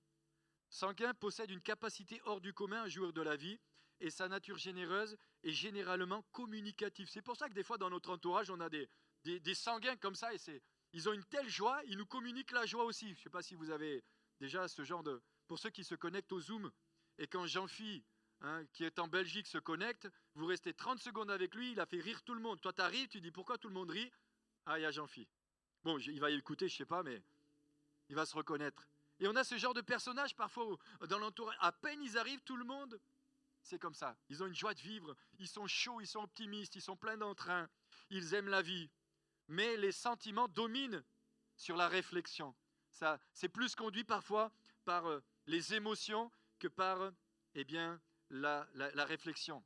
Sanguin possède une capacité hors du commun à jouir de la vie et sa nature généreuse est généralement communicative. C'est pour ça que des fois dans notre entourage, on a des sanguins comme ça et ils ont une telle joie, ils nous communiquent la joie aussi. Je ne sais pas si vous avez déjà ce genre de... Pour ceux qui se connectent au Zoom, et quand Jean-Phi, qui est en Belgique, se connecte, vous restez 30 secondes avec lui, il a fait rire tout le monde. Toi, tu arrives, tu dis pourquoi tout le monde rit? Ah, il y a Jean-Phi. Bon, il va y écouter, je ne sais pas, mais il va se reconnaître. Et on a ce genre de personnage parfois dans l'entourage. À peine ils arrivent, tout le monde, c'est comme ça. Ils ont une joie de vivre, ils sont chauds, ils sont optimistes, ils sont pleins d'entrain, ils aiment la vie. Mais les sentiments dominent sur la réflexion. Ça, c'est plus conduit parfois par les émotions que par la réflexion.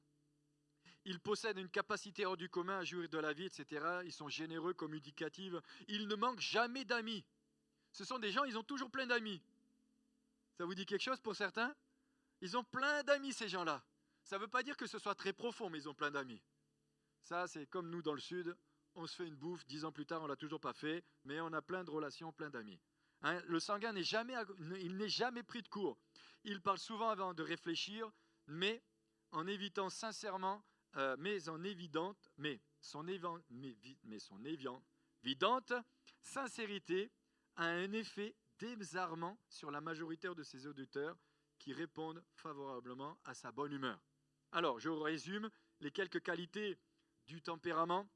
Ils possèdent une capacité hors du commun à jouir de la vie, etc. Ils sont généreux, communicatifs. Ils ne manquent jamais d'amis. Ce sont des gens, ils ont toujours plein d'amis. Ça vous dit quelque chose pour certains? Ils ont plein d'amis, ces gens-là. Ça ne veut pas dire que ce soit très profond, mais ils ont plein d'amis. Ça, c'est comme nous dans le Sud. On se fait une bouffe, 10 ans plus tard, on ne l'a toujours pas fait, mais on a plein de relations, plein d'amis. Le sanguin n'est jamais pris de court. Il parle souvent avant de réfléchir, mais en évitant sincèrement, son évidente sincérité a un effet désarmant sur la majorité de ses auditeurs qui répondent favorablement à sa bonne humeur. Alors, je résume les quelques qualités du tempérament.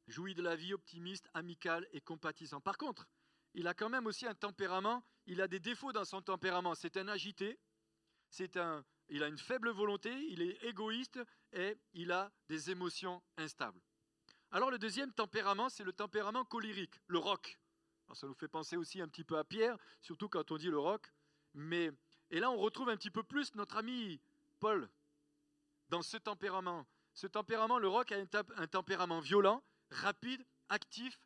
Jouit de la vie, optimiste, amical et compatissant. Par contre, il a quand même aussi un tempérament, il a des défauts dans son tempérament. C'est un agité, il a une faible volonté, il est égoïste et il a des émotions instables. Alors le deuxième tempérament, c'est le tempérament colérique, le roc. Alors, ça nous fait penser aussi un petit peu à Pierre, surtout quand on dit le roc. Et là, on retrouve un petit peu plus notre ami Paul dans ce tempérament. Ce tempérament, le roc, a un tempérament violent, rapide, actif,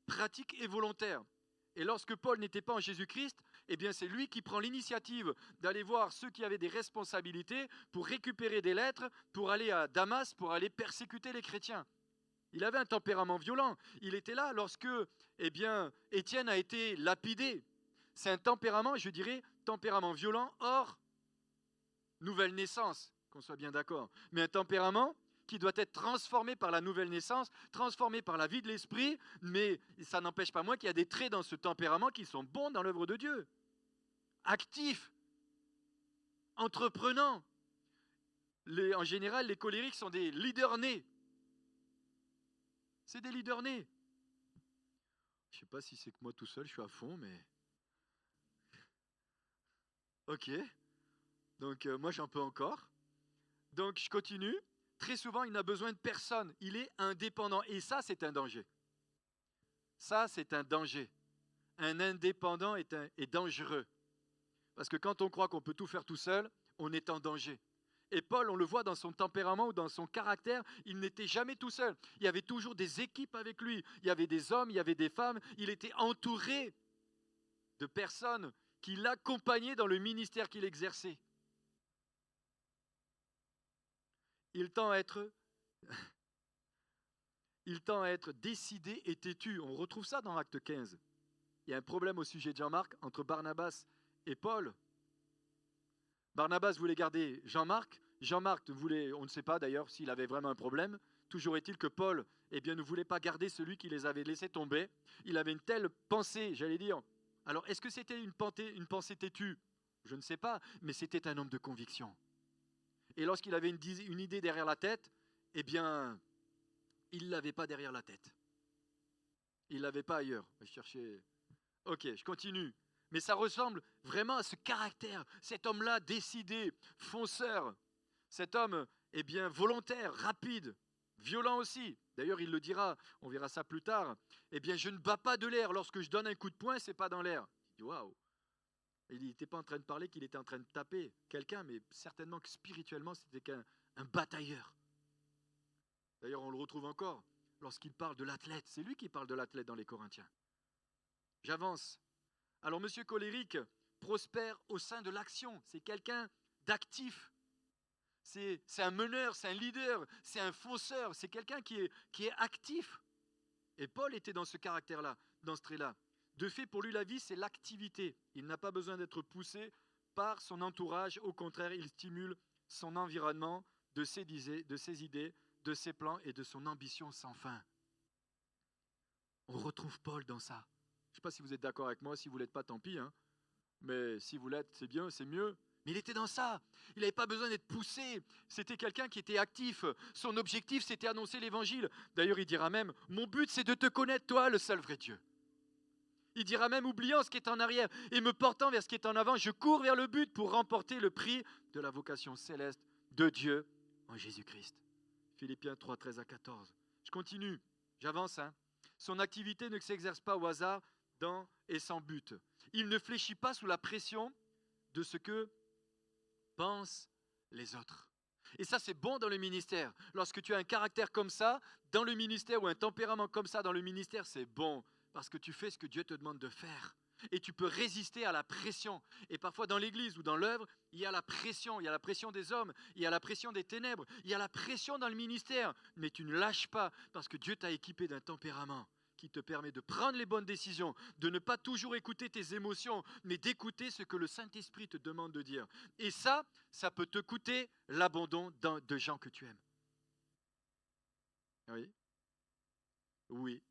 pratique et volontaire. Et lorsque Paul n'était pas en Jésus-Christ, eh bien c'est lui qui prend l'initiative d'aller voir ceux qui avaient des responsabilités pour récupérer des lettres, pour aller à Damas, pour aller persécuter les chrétiens. Il avait un tempérament violent. Il était là lorsque, Étienne a été lapidé. C'est un tempérament, je dirais, tempérament violent hors nouvelle naissance, qu'on soit bien d'accord. Mais un tempérament qui doit être transformé par la nouvelle naissance, transformé par la vie de l'esprit, mais ça n'empêche pas moins qu'il y a des traits dans ce tempérament qui sont bons dans l'œuvre de Dieu. Actifs, entreprenants. En général, les colériques sont des leaders nés. C'est des leaders nés. Je ne sais pas si c'est que moi tout seul, je suis à fond, mais... Ok, donc moi j'en peux encore. Donc je continue. Très souvent, il n'a besoin de personne. Il est indépendant. Et ça, c'est un danger. Ça, c'est un danger. Un indépendant est dangereux. Parce que quand on croit qu'on peut tout faire tout seul, on est en danger. Et Paul, on le voit dans son tempérament ou dans son caractère, il n'était jamais tout seul. Il y avait toujours des équipes avec lui. Il y avait des hommes, il y avait des femmes. Il était entouré de personnes qui l'accompagnaient dans le ministère qu'il exerçait. Il tend à être décidé et têtu. On retrouve ça dans Acte 15. Il y a un problème au sujet de Jean-Marc entre Barnabas et Paul. Barnabas voulait garder Jean-Marc. Jean-Marc voulait, on ne sait pas d'ailleurs s'il avait vraiment un problème. Toujours est-il que Paul ne voulait pas garder celui qui les avait laissés tomber. Il avait une telle pensée, j'allais dire. Alors, est-ce que c'était une pensée têtue? Je ne sais pas, mais c'était un homme de conviction. Et lorsqu'il avait une idée derrière la tête, il ne l'avait pas derrière la tête. Il ne l'avait pas ailleurs. Je cherchais... Ok, je continue. Mais ça ressemble vraiment à ce caractère, cet homme-là décidé, fonceur, cet homme volontaire, rapide, violent aussi. D'ailleurs, il le dira, on verra ça plus tard. Je ne bats pas de l'air. Lorsque je donne un coup de poing, c'est pas dans l'air. Waouh. Il n'était pas en train de parler qu'il était en train de taper quelqu'un, mais certainement que spirituellement, c'était qu'un batailleur. D'ailleurs, on le retrouve encore lorsqu'il parle de l'athlète. C'est lui qui parle de l'athlète dans les Corinthiens. J'avance. Alors, monsieur colérique prospère au sein de l'action. C'est quelqu'un d'actif. C'est un meneur, c'est un leader, c'est un fonceur. C'est quelqu'un qui est actif. Et Paul était dans ce caractère-là, dans ce trait-là. De fait, pour lui, la vie, c'est l'activité. Il n'a pas besoin d'être poussé par son entourage. Au contraire, il stimule son environnement de ses idées, de ses plans et de son ambition sans fin. On retrouve Paul dans ça. Je ne sais pas si vous êtes d'accord avec moi. Si vous ne l'êtes pas, tant pis. Mais si vous l'êtes, c'est bien, c'est mieux. Mais il était dans ça. Il n'avait pas besoin d'être poussé. C'était quelqu'un qui était actif. Son objectif, c'était annoncer l'évangile. D'ailleurs, il dira même, mon but, c'est de te connaître, toi, le seul vrai Dieu. Il dira même, oubliant ce qui est en arrière et me portant vers ce qui est en avant, je cours vers le but pour remporter le prix de la vocation céleste de Dieu en Jésus-Christ. Philippiens 3, 13 à 14. Je continue, j'avance. Son activité ne s'exerce pas au hasard et sans but. Il ne fléchit pas sous la pression de ce que pensent les autres. Et ça, c'est bon dans le ministère. Lorsque tu as un caractère comme ça, dans le ministère, ou un tempérament comme ça dans le ministère, c'est bon. Parce que tu fais ce que Dieu te demande de faire. Et tu peux résister à la pression. Et parfois dans l'église ou dans l'œuvre, il y a la pression. Il y a la pression des hommes, il y a la pression des ténèbres, il y a la pression dans le ministère. Mais tu ne lâches pas parce que Dieu t'a équipé d'un tempérament qui te permet de prendre les bonnes décisions, de ne pas toujours écouter tes émotions, mais d'écouter ce que le Saint-Esprit te demande de dire. Et ça peut te coûter l'abandon de gens que tu aimes. Oui. Oui.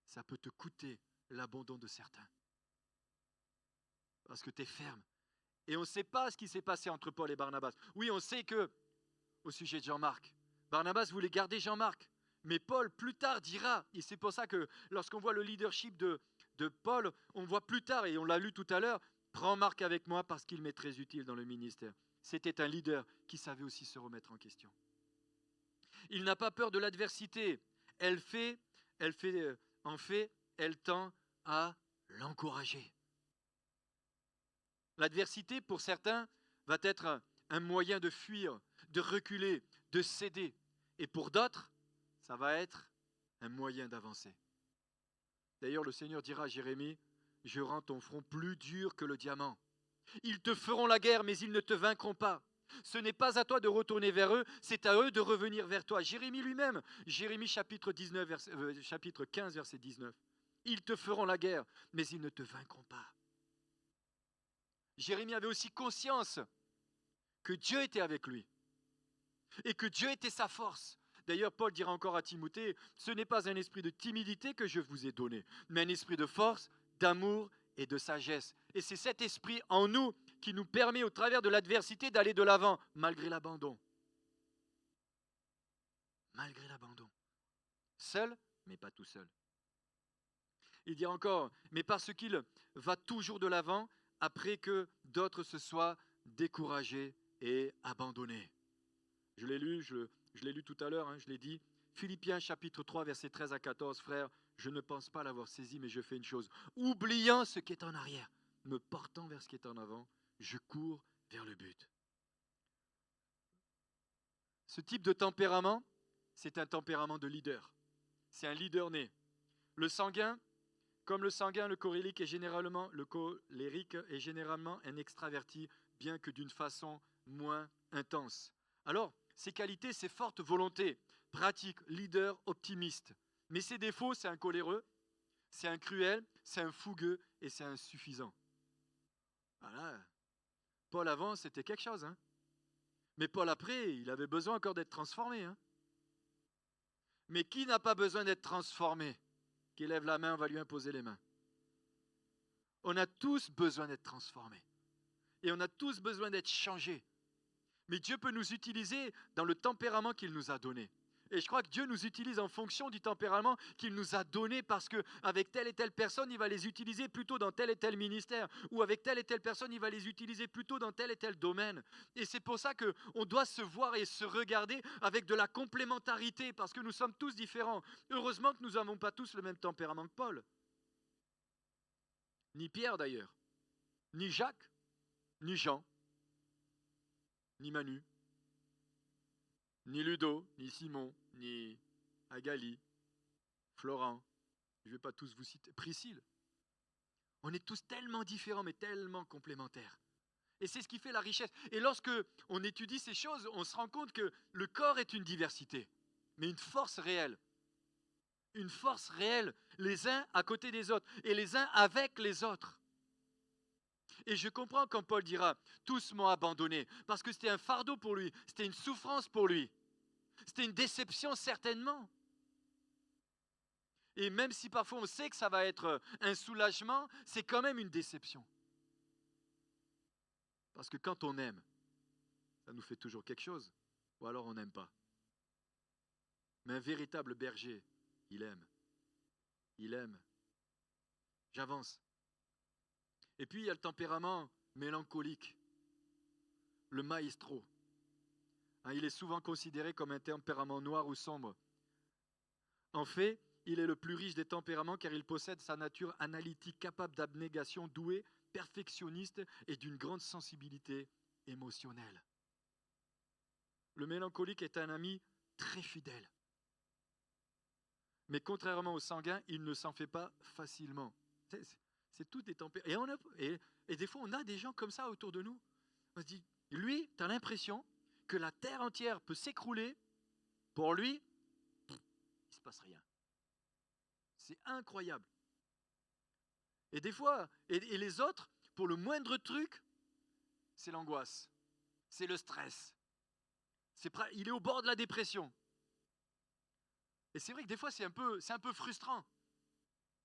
Ça peut te coûter l'abandon de certains. Parce que tu es ferme. Et on ne sait pas ce qui s'est passé entre Paul et Barnabas. Oui, on sait que, au sujet de Jean-Marc, Barnabas voulait garder Jean-Marc. Mais Paul, plus tard, dira, et c'est pour ça que lorsqu'on voit le leadership de Paul, on voit plus tard, et on l'a lu tout à l'heure, prends Marc avec moi parce qu'il m'est très utile dans le ministère. C'était un leader qui savait aussi se remettre en question. Il n'a pas peur de l'adversité. Elle tend à l'encourager. L'adversité, pour certains, va être un moyen de fuir, de reculer, de céder. Et pour d'autres, ça va être un moyen d'avancer. D'ailleurs, le Seigneur dira à Jérémie, « Je rends ton front plus dur que le diamant. Ils te feront la guerre, mais ils ne te vaincront pas. Ce n'est pas à toi de retourner vers eux, c'est à eux de revenir vers toi. » Jérémie lui-même, Jérémie chapitre 15, verset 19. « Ils te feront la guerre, mais ils ne te vaincront pas. » Jérémie avait aussi conscience que Dieu était avec lui et que Dieu était sa force. D'ailleurs, Paul dira encore à Timothée, ce n'est pas un esprit de timidité que je vous ai donné, mais un esprit de force, d'amour et de sagesse. Et c'est cet esprit en nous qui nous permet, au travers de l'adversité, d'aller de l'avant, malgré l'abandon. Malgré l'abandon. seul, mais pas tout seul. Il dit encore, mais parce qu'il va toujours de l'avant après que d'autres se soient découragés et abandonnés. Je l'ai lu, je l'ai lu tout à l'heure, je l'ai dit. Philippiens chapitre 3, versets 13 à 14, frère, je ne pense pas l'avoir saisi, mais je fais une chose. Oubliant ce qui est en arrière, me portant vers ce qui est en avant, je cours vers le but. Ce type de tempérament, c'est un tempérament de leader. C'est un leader né. Le sanguin, comme le sanguin, le colérique est généralement un extraverti, bien que d'une façon moins intense. Alors, ses qualités, c'est forte volonté, pratique, leader, optimiste. Mais ses défauts, c'est un coléreux, c'est un cruel, c'est un fougueux et c'est insuffisant. Voilà. Paul avant, c'était quelque chose. Mais Paul après, il avait besoin encore d'être transformé. Mais qui n'a pas besoin d'être transformé? Qui lève la main, on va lui imposer les mains. On a tous besoin d'être transformés. Et on a tous besoin d'être changés. Mais Dieu peut nous utiliser dans le tempérament qu'il nous a donné. Et je crois que Dieu nous utilise en fonction du tempérament qu'il nous a donné parce qu'avec telle et telle personne, il va les utiliser plutôt dans tel et tel ministère. Ou avec telle et telle personne, il va les utiliser plutôt dans tel et tel domaine. Et c'est pour ça qu'on doit se voir et se regarder avec de la complémentarité parce que nous sommes tous différents. Heureusement que nous n'avons pas tous le même tempérament que Paul. Ni Pierre d'ailleurs. Ni Jacques. Ni Jean. Ni Manu. Ni Ludo, ni Simon, ni Agali, Florent, je ne vais pas tous vous citer, Priscille. On est tous tellement différents, mais tellement complémentaires. Et c'est ce qui fait la richesse. Et lorsque on étudie ces choses, on se rend compte que le corps est une diversité, mais une force réelle. Une force réelle, les uns à côté des autres, et les uns avec les autres. Et je comprends quand Paul dira, tous m'ont abandonné, parce que c'était un fardeau pour lui, c'était une souffrance pour lui. C'était une déception certainement. Et même si parfois on sait que ça va être un soulagement, c'est quand même une déception. Parce que quand on aime, ça nous fait toujours quelque chose, ou alors on n'aime pas. Mais un véritable berger, il aime. Il aime. J'avance. Et puis il y a le tempérament mélancolique, le maestro. Il est souvent considéré comme un tempérament noir ou sombre. En fait, il est le plus riche des tempéraments car il possède sa nature analytique, capable d'abnégation, doué, perfectionniste et d'une grande sensibilité émotionnelle. Le mélancolique est un ami très fidèle. Mais contrairement au sanguin, il ne s'en fait pas facilement. C'est tout des tempéraments. Et des fois, on a des gens comme ça autour de nous. On se dit, lui, tu as l'impression que la terre entière peut s'écrouler. Pour lui, il ne se passe rien. C'est incroyable. Et des fois, et les autres, pour le moindre truc, c'est l'angoisse, c'est le stress. Il est au bord de la dépression. Et c'est vrai que des fois, c'est un peu frustrant.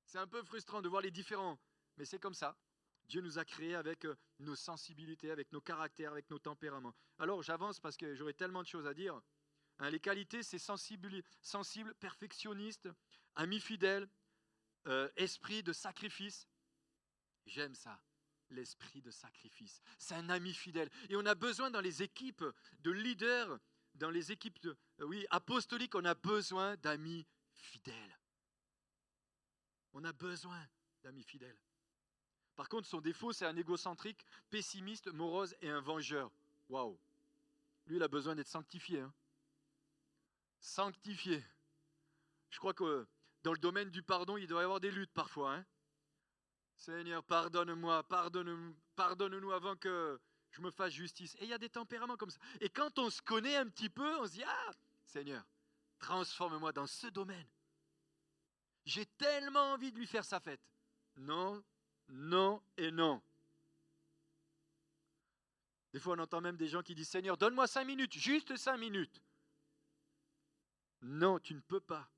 C'est un peu frustrant de voir les différents. Mais c'est comme ça. Dieu nous a créés avec nos sensibilités, avec nos caractères, avec nos tempéraments. Alors, j'avance parce que j'aurais tellement de choses à dire. Les qualités, c'est sensible, perfectionniste, ami fidèle, esprit de sacrifice. J'aime ça, l'esprit de sacrifice. C'est un ami fidèle. Et on a besoin dans les équipes de leaders, dans les équipes apostoliques, on a besoin d'amis fidèles. On a besoin d'amis fidèles. Par contre, son défaut, c'est un égocentrique, pessimiste, morose et un vengeur. Waouh! Lui, il a besoin d'être sanctifié. Sanctifié. Je crois que dans le domaine du pardon, il doit y avoir des luttes parfois. Seigneur, pardonne-moi, pardonne-nous avant que je me fasse justice. Et il y a des tempéraments comme ça. Et quand on se connaît un petit peu, on se dit, ah, Seigneur, transforme-moi dans ce domaine. J'ai tellement envie de lui faire sa fête. Non, non et non. Des fois, on entend même des gens qui disent, Seigneur, donne-moi 5 minutes, juste 5 minutes. Non, tu ne peux pas.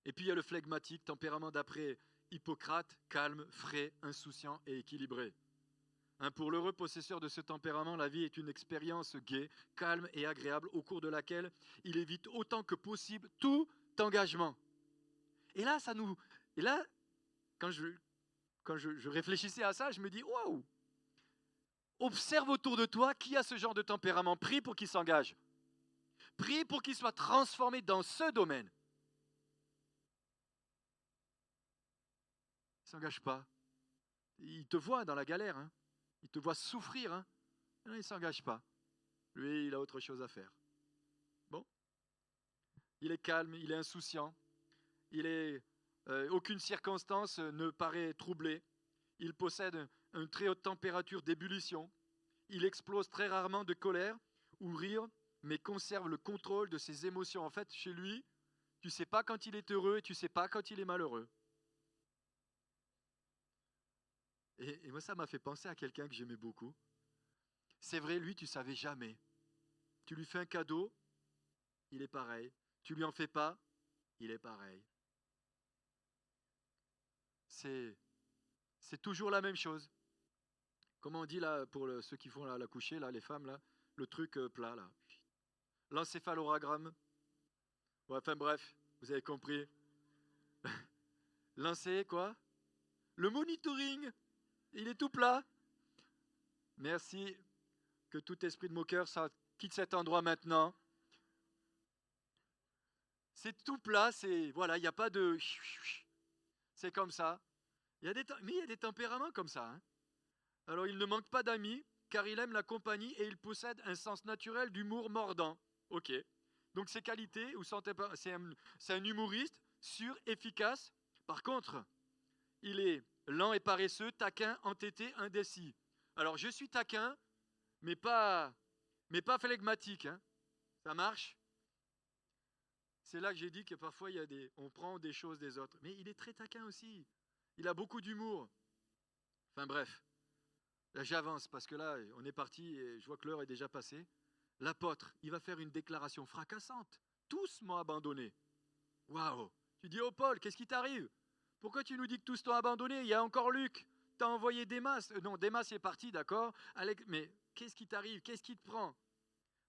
Et puis il y a le flegmatique, tempérament d'après Hippocrate, calme, frais, insouciant et équilibré. Pour l'heureux possesseur de ce tempérament, la vie est une expérience gaie, calme et agréable au cours de laquelle il évite autant que possible tout engagement. Et là, quand je réfléchissais à ça, je me dis, waouh, observe autour de toi qui a ce genre de tempérament. Prie pour qu'il s'engage. Prie pour qu'il soit transformé dans ce domaine. Il ne s'engage pas. Il te voit dans la galère. Hein. Il te voit souffrir. Hein. Non, il ne s'engage pas. Lui, il a autre chose à faire. Bon. Il est calme, il est insouciant. Aucune circonstance ne paraît troublée. Il possède une très haute température d'ébullition. Il explose très rarement de colère ou rire, mais conserve le contrôle de ses émotions. En fait, chez lui, tu ne sais pas quand il est heureux et tu ne sais pas quand il est malheureux. Et moi, ça m'a fait penser à quelqu'un que j'aimais beaucoup. C'est vrai, lui, tu ne savais jamais. Tu lui fais un cadeau, il est pareil. Tu lui en fais pas, il est pareil. C'est toujours la même chose. Comment on dit là pour ceux qui font la couchée, là, les femmes, là, le truc plat, là. L'encéphalogramme. Ouais, enfin bref, vous avez compris. Lancer quoi? Le monitoring, il est tout plat. Merci. Que tout esprit de moqueur ça quitte cet endroit maintenant. C'est tout plat, voilà, il n'y a pas de. C'est comme ça. Mais il y a des tempéraments comme ça. Hein. Alors il ne manque pas d'amis, car il aime la compagnie et il possède un sens naturel d'humour mordant. Ok. Donc ses qualités, c'est un humoriste sûr, efficace. Par contre, il est lent et paresseux, taquin, entêté, indécis. Alors je suis taquin, mais pas flegmatique. Hein. Ça marche? C'est là que j'ai dit que parfois on prend des choses des autres. Mais il est très taquin aussi. Il a beaucoup d'humour. Enfin bref, là j'avance parce que là on est parti et je vois que l'heure est déjà passée. L'apôtre, il va faire une déclaration fracassante. Tous m'ont abandonné. Waouh! Tu dis, oh Paul, qu'est-ce qui t'arrive? Pourquoi tu nous dis que tous t'ont abandonné? Il y a encore Luc. T'as envoyé Démas. Non, Démas est parti, d'accord? Mais qu'est-ce qui t'arrive? Qu'est-ce qui te prend?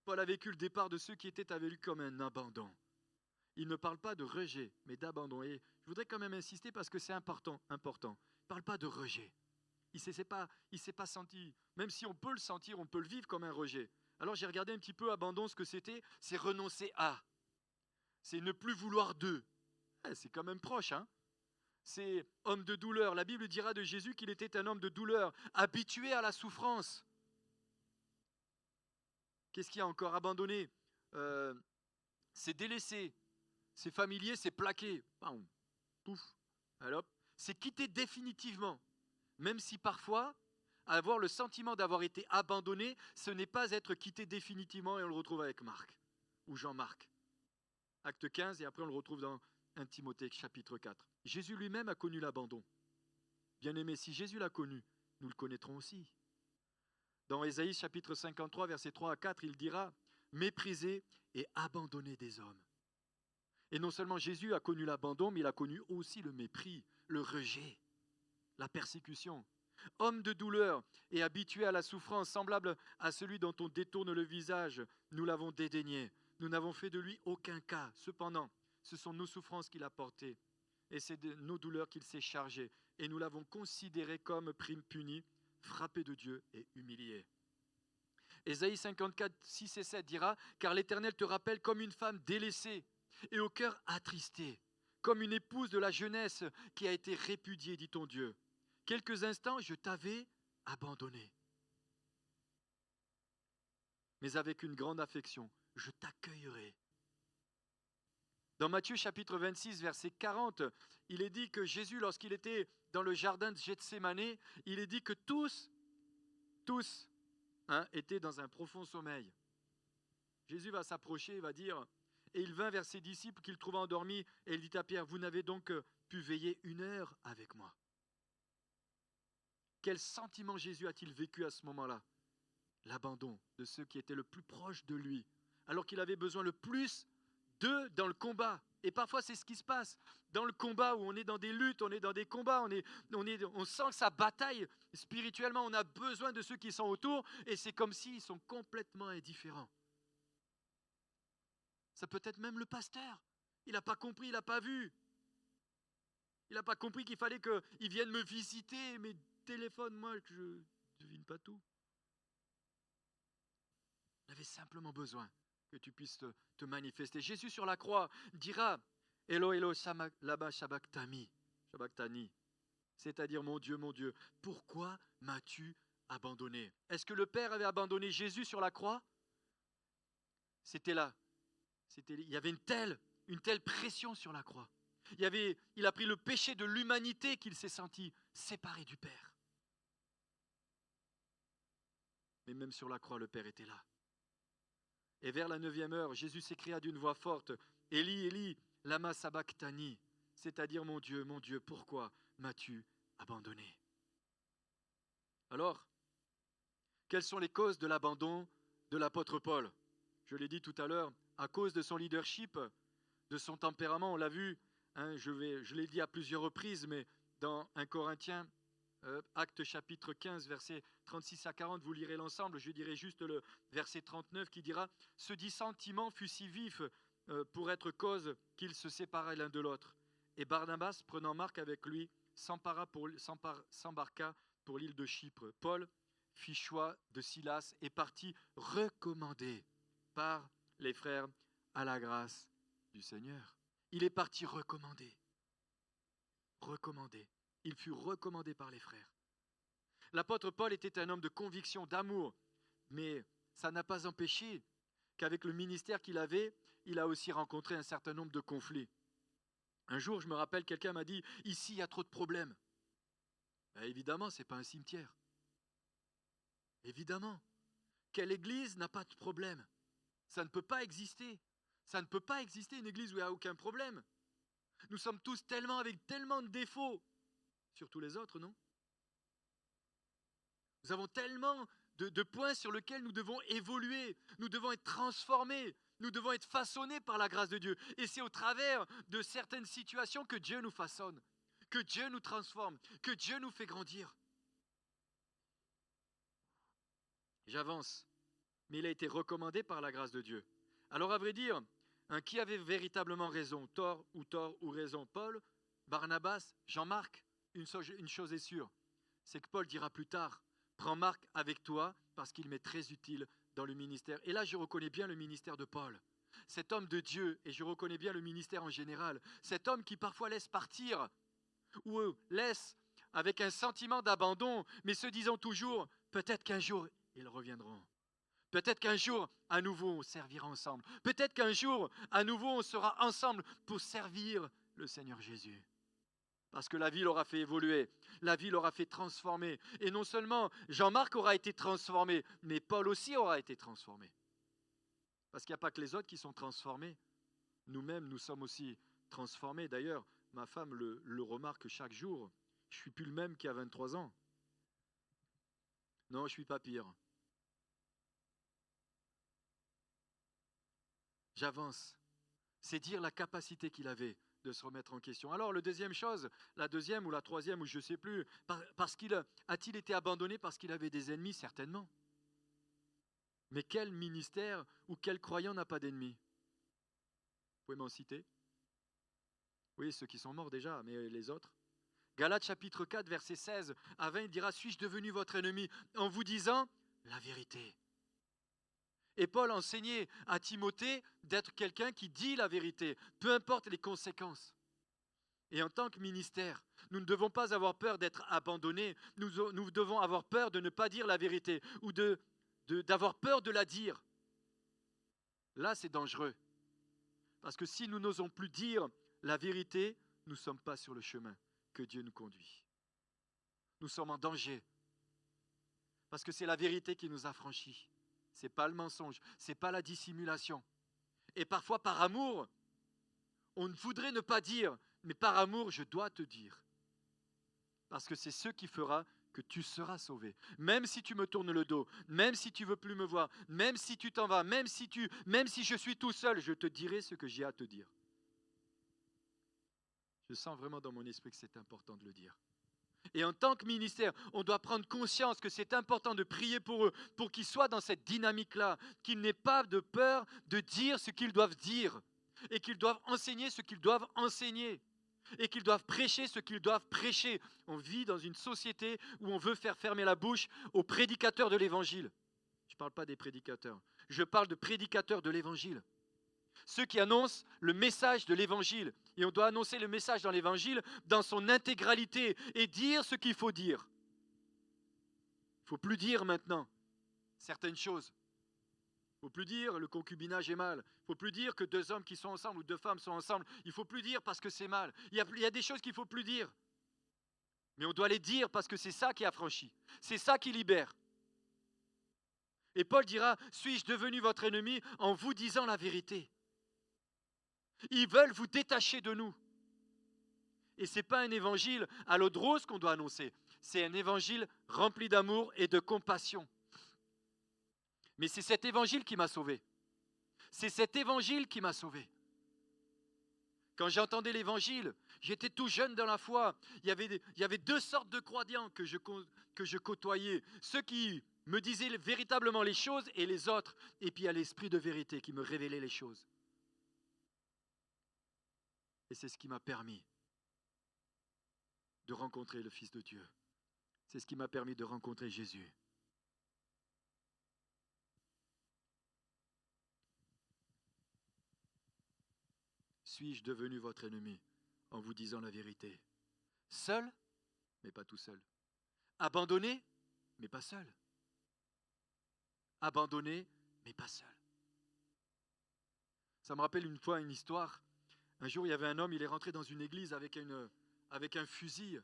Paul a vécu le départ de ceux qui étaient avec lui comme un abandon. Il ne parle pas de rejet, mais d'abandon. Et je voudrais quand même insister parce que c'est important. Il ne parle pas de rejet. Il ne s'est pas senti, même si on peut le sentir, on peut le vivre comme un rejet. Alors j'ai regardé un petit peu abandon, ce que c'était, c'est renoncer à. C'est ne plus vouloir d'eux. C'est quand même proche, hein. C'est homme de douleur. La Bible dira de Jésus qu'il était un homme de douleur, habitué à la souffrance. Qu'est-ce qu'il y a encore? Abandonné. C'est délaissé. C'est familier, c'est plaqué. Pouf. Alors, c'est quitter définitivement. Même si parfois, avoir le sentiment d'avoir été abandonné, ce n'est pas être quitté définitivement, et on le retrouve avec Marc ou Jean-Marc. Acte 15, et après on le retrouve dans 1 Timothée chapitre 4. Jésus lui-même a connu l'abandon. Bien-aimé, si Jésus l'a connu, nous le connaîtrons aussi. Dans Ésaïe chapitre 53, versets 3 à 4, il dira « Méprisé et abandonné des hommes ». Et non seulement Jésus a connu l'abandon, mais il a connu aussi le mépris, le rejet, la persécution. Homme de douleur et habitué à la souffrance, semblable à celui dont on détourne le visage, nous l'avons dédaigné. Nous n'avons fait de lui aucun cas. Cependant, ce sont nos souffrances qu'il a portées et c'est de nos douleurs qu'il s'est chargé. Et nous l'avons considéré comme puni, frappé de Dieu et humilié. Ésaïe 54, 6 et 7 dira « Car l'Éternel te rappelle comme une femme délaissée et au cœur attristé, comme une épouse de la jeunesse qui a été répudiée, dit ton Dieu. Quelques instants, je t'avais abandonné. Mais avec une grande affection, je t'accueillerai. » Dans Matthieu chapitre 26, verset 40, il est dit que Jésus, lorsqu'il était dans le jardin de Gethsémane, il est dit que tous, étaient dans un profond sommeil. Jésus va s'approcher et va dire, et il vint vers ses disciples qu'il trouva endormis, et il dit à Pierre, vous n'avez donc pu veiller 1 heure avec moi. Quel sentiment Jésus a-t-il vécu à ce moment-là? L'abandon de ceux qui étaient le plus proches de lui, alors qu'il avait besoin le plus Deux, dans le combat. Et parfois, c'est ce qui se passe. Dans le combat où on est dans des luttes, on est dans des combats, on sent que ça bataille spirituellement. On a besoin de ceux qui sont autour et c'est comme s'ils sont complètement indifférents. Ça peut être même le pasteur. Il n'a pas compris, il n'a pas vu. Il n'a pas compris qu'il fallait qu'il vienne me visiter, mais téléphone-moi, que je ne devine pas tout. Il avait simplement besoin que tu puisses te manifester. Jésus sur la croix dira Elo, Elo, lama sabachthani, c'est-à-dire mon Dieu, pourquoi m'as-tu abandonné? Est-ce que le Père avait abandonné Jésus sur la croix? C'était là. Il y avait une telle pression sur la croix. Il a pris le péché de l'humanité qu'il s'est senti séparé du Père. Mais même sur la croix, le Père était là. Et vers la 9e heure, Jésus s'écria d'une voix forte, Élie, Élie, lama sabachthani, c'est-à-dire mon Dieu, pourquoi m'as-tu abandonné? Alors, quelles sont les causes de l'abandon de l'apôtre Paul? Je l'ai dit tout à l'heure, à cause de son leadership, de son tempérament, on l'a vu, hein, je l'ai dit à plusieurs reprises, mais dans 1 Corinthiens, Actes chapitre 15, versets 36 à 40, vous lirez l'ensemble, je dirai juste le verset 39 qui dira « Ce dissentiment fut si vif pour être cause qu'ils se séparaient l'un de l'autre. Et Barnabas, prenant Marc avec lui, s'embarqua pour l'île de Chypre. Paul fit choix de Silas et partit recommandé par les frères à la grâce du Seigneur. » Il est parti recommandé. Recommandé. Il fut recommandé par les frères. L'apôtre Paul était un homme de conviction, d'amour, mais ça n'a pas empêché qu'avec le ministère qu'il avait, il a aussi rencontré un certain nombre de conflits. Un jour, je me rappelle, quelqu'un m'a dit « Ici, il y a trop de problèmes. » Évidemment, ce n'est pas un cimetière. Évidemment. Quelle église n'a pas de problème? Ça ne peut pas exister. Ça ne peut pas exister une église où il n'y a aucun problème. Nous sommes tous avec tellement de défauts. Surtout les autres, non? Nous avons tellement de points sur lesquels nous devons évoluer. Nous devons être transformés. Nous devons être façonnés par la grâce de Dieu. Et c'est au travers de certaines situations que Dieu nous façonne, que Dieu nous transforme, que Dieu nous fait grandir. J'avance. Mais il a été recommandé par la grâce de Dieu. Alors à vrai dire, qui avait véritablement raison? Tort ou raison? Paul, Barnabas, Jean-Marc? Une chose est sûre, c'est que Paul dira plus tard, prends Marc avec toi parce qu'il m'est très utile dans le ministère. Et là, je reconnais bien le ministère de Paul. Cet homme de Dieu, et je reconnais bien le ministère en général, cet homme qui parfois laisse partir, ou laisse avec un sentiment d'abandon, mais se disant toujours, peut-être qu'un jour, ils reviendront. Peut-être qu'un jour, à nouveau, on servira ensemble. Peut-être qu'un jour, à nouveau, on sera ensemble pour servir le Seigneur Jésus. Parce que la vie l'aura fait évoluer, la vie l'aura fait transformer. Et non seulement Jean-Marc aura été transformé, mais Paul aussi aura été transformé. Parce qu'il n'y a pas que les autres qui sont transformés. Nous-mêmes, nous sommes aussi transformés. D'ailleurs, ma femme le remarque chaque jour. Je ne suis plus le même qu'il y a 23 ans. Non, je ne suis pas pire. J'avance. C'est dire la capacité qu'il avait de se remettre en question. Alors, la deuxième ou la troisième, ou je ne sais plus, a-t-il été abandonné parce qu'il avait des ennemis? Certainement. Mais quel ministère ou quel croyant n'a pas d'ennemis? Vous pouvez m'en citer? Oui, ceux qui sont morts déjà, mais les autres? Galates chapitre 4, verset 16 à 20, il dira, suis-je devenu votre ennemi en vous disant la vérité? Et Paul enseignait à Timothée d'être quelqu'un qui dit la vérité, peu importe les conséquences. Et en tant que ministère, nous ne devons pas avoir peur d'être abandonnés, nous devons avoir peur de ne pas dire la vérité ou d'avoir peur de la dire. Là, c'est dangereux. Parce que si nous n'osons plus dire la vérité, nous ne sommes pas sur le chemin que Dieu nous conduit. Nous sommes en danger. Parce que c'est la vérité qui nous affranchit. Ce n'est pas le mensonge, ce n'est pas la dissimulation. Et parfois, par amour, on voudrait ne pas dire, mais par amour, je dois te dire. Parce que c'est ce qui fera que tu seras sauvé. Même si tu me tournes le dos, même si tu veux plus me voir, même si tu t'en vas, même si je suis tout seul, je te dirai ce que j'ai à te dire. Je sens vraiment dans mon esprit que c'est important de le dire. Et en tant que ministère, on doit prendre conscience que c'est important de prier pour eux, pour qu'ils soient dans cette dynamique-là, qu'ils n'aient pas de peur de dire ce qu'ils doivent dire, et qu'ils doivent enseigner ce qu'ils doivent enseigner, et qu'ils doivent prêcher ce qu'ils doivent prêcher. On vit dans une société où on veut faire fermer la bouche aux prédicateurs de l'Évangile. Je ne parle pas des prédicateurs, je parle de prédicateurs de l'Évangile. Ceux qui annoncent le message de l'Évangile. Et on doit annoncer le message dans l'Évangile dans son intégralité et dire ce qu'il faut dire. Il ne faut plus dire maintenant certaines choses. Il ne faut plus dire le concubinage est mal. Il ne faut plus dire que deux hommes qui sont ensemble ou deux femmes sont ensemble. Il ne faut plus dire parce que c'est mal. Il y a des choses qu'il ne faut plus dire. Mais on doit les dire parce que c'est ça qui affranchit. C'est ça qui libère. Et Paul dira, suis-je devenu votre ennemi en vous disant la vérité? Ils veulent vous détacher de nous. Et ce n'est pas un évangile à l'eau de rose qu'on doit annoncer. C'est un évangile rempli d'amour et de compassion. Mais c'est cet évangile qui m'a sauvé. C'est cet évangile qui m'a sauvé. Quand j'entendais l'évangile, j'étais tout jeune dans la foi. Il y avait deux sortes de croyants que je côtoyais. Ceux qui me disaient véritablement les choses et les autres. Et puis il y a l'esprit de vérité qui me révélait les choses. Et c'est ce qui m'a permis de rencontrer le Fils de Dieu. C'est ce qui m'a permis de rencontrer Jésus. Suis-je devenu votre ennemi en vous disant la vérité? Seul, mais pas tout seul. Abandonné, mais pas seul. Abandonné, mais pas seul. Ça me rappelle une fois une histoire. Un jour, il y avait un homme, il est rentré dans une église avec un fusil.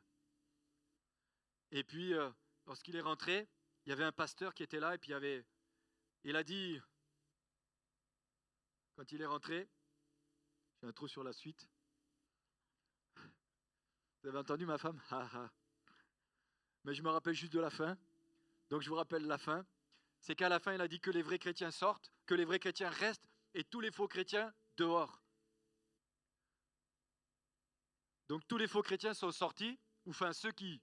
Et puis, lorsqu'il est rentré, il y avait un pasteur qui était là, et puis il a dit, quand il est rentré, j'ai un trou sur la suite. Vous avez entendu ma femme? Mais je me rappelle juste de la fin. Donc je vous rappelle la fin. C'est qu'à la fin, il a dit que les vrais chrétiens sortent, que les vrais chrétiens restent, et tous les faux chrétiens dehors. Donc tous les faux chrétiens sont sortis, ou enfin ceux qui,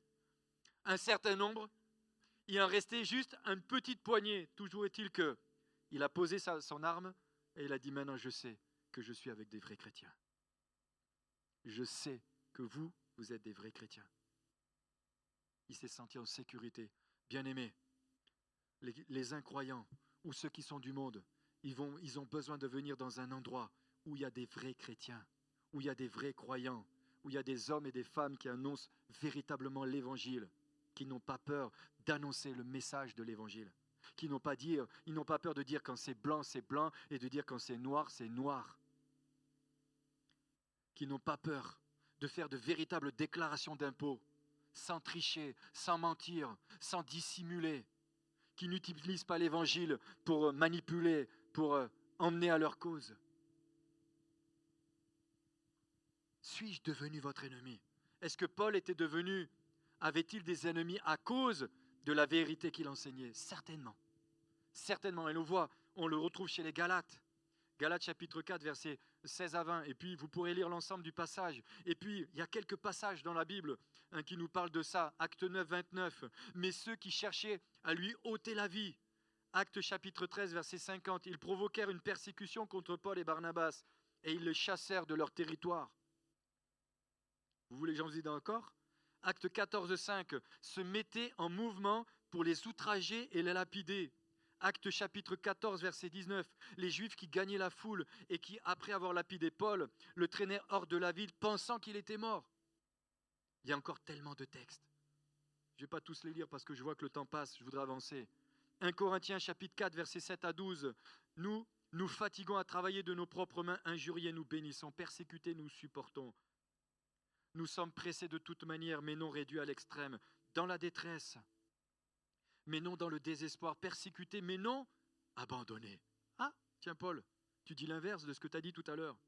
un certain nombre, il en restait juste une petite poignée. Toujours est-il que il a posé son arme et il a dit maintenant je sais que je suis avec des vrais chrétiens. Je sais que vous êtes des vrais chrétiens. Il s'est senti en sécurité. Bien-aimés, les incroyants ou ceux qui sont du monde, ils ont besoin de venir dans un endroit où il y a des vrais chrétiens, où il y a des vrais croyants, où il y a des hommes et des femmes qui annoncent véritablement l'évangile, qui n'ont pas peur d'annoncer le message de l'évangile, ils n'ont pas peur de dire quand c'est blanc et de dire quand c'est noir, qui n'ont pas peur de faire de véritables déclarations d'impôts, sans tricher, sans mentir, sans dissimuler, qui n'utilisent pas l'évangile pour manipuler, pour emmener à leur cause. Suis-je devenu votre ennemi? Est-ce que Paul avait-il des ennemis à cause de la vérité qu'il enseignait? Certainement. Certainement. Et on le retrouve chez les Galates. Galates chapitre 4, versets 16 à 20. Et puis, vous pourrez lire l'ensemble du passage. Et puis, il y a quelques passages dans la Bible qui nous parlent de ça. Acte 9, 29. Mais ceux qui cherchaient à lui ôter la vie. Acte chapitre 13, verset 50. Ils provoquèrent une persécution contre Paul et Barnabas et ils les chassèrent de leur territoire. Vous voulez que j'en dise encore? Acte 14, 5. Se mettaient en mouvement pour les outrager et les lapider. Acte chapitre 14, verset 19. Les Juifs qui gagnaient la foule et qui, après avoir lapidé Paul, le traînaient hors de la ville pensant qu'il était mort. Il y a encore tellement de textes. Je ne vais pas tous les lire parce que je vois que le temps passe, je voudrais avancer. 1 Corinthiens chapitre 4, verset 7 à 12. Nous fatiguons à travailler de nos propres mains, injuriés, nous bénissons, persécutés, nous supportons. Nous sommes pressés de toute manière, mais non réduits à l'extrême, dans la détresse, mais non dans le désespoir, persécutés, mais non abandonnés. Ah, tiens Paul, tu dis l'inverse de ce que tu as dit tout à l'heure.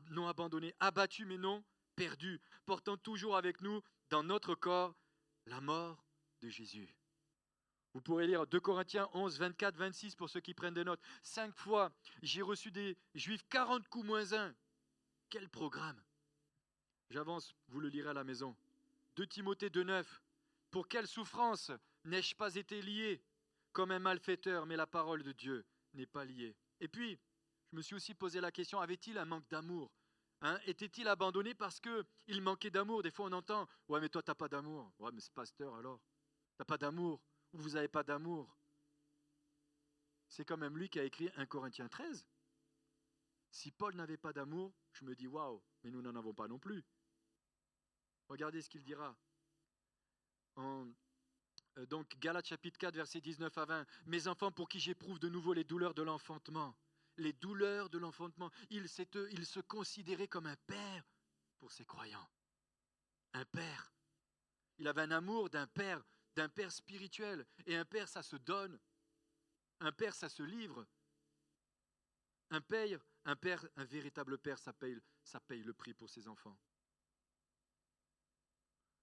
Non abandonnés, abattus, mais non perdus, portant toujours avec nous dans notre corps la mort de Jésus. Vous pourrez lire 2 Corinthiens 11, 24, 26 pour ceux qui prennent des notes. 5 fois, j'ai reçu des Juifs 40 coups moins 1. Quel programme! J'avance, vous le lirez à la maison. 2 Timothée 2, 9. Pour quelle souffrance n'ai-je pas été lié comme un malfaiteur, mais la parole de Dieu n'est pas liée. Et puis, je me suis aussi posé la question, avait-il un manque d'amour? Était-il abandonné parce qu'il manquait d'amour? Des fois on entend, ouais mais toi t'as pas d'amour. Ouais mais c'est pasteur alors. T'as pas d'amour. Ou vous n'avez pas d'amour. C'est quand même lui qui a écrit 1 Corinthiens 13. Si Paul n'avait pas d'amour, je me dis waouh, mais nous n'en avons pas non plus. Regardez ce qu'il dira. Donc Galates chapitre 4, versets 19 à 20. Mes enfants, pour qui j'éprouve de nouveau les douleurs de l'enfantement. Les douleurs de l'enfantement. Il se considérait comme un père pour ses croyants. Un père. Il avait un amour d'un père spirituel. Et un père, ça se donne. Un père, ça se livre. Un véritable père, ça paye le prix pour ses enfants.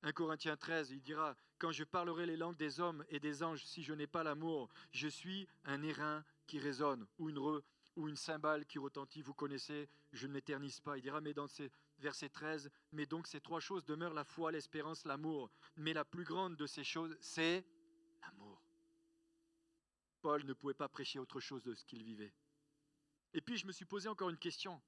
1 Corinthiens 13, il dira, quand je parlerai les langues des hommes et des anges, si je n'ai pas l'amour, je suis un airain qui résonne, ou une cymbale qui retentit, vous connaissez, je ne m'éternise pas. Il dira, mais dans ces versets 13, mais donc ces 3 choses demeurent la foi, l'espérance, l'amour. Mais la plus grande de ces choses, c'est l'amour. Paul ne pouvait pas prêcher autre chose de ce qu'il vivait. Et puis je me suis posé encore une question.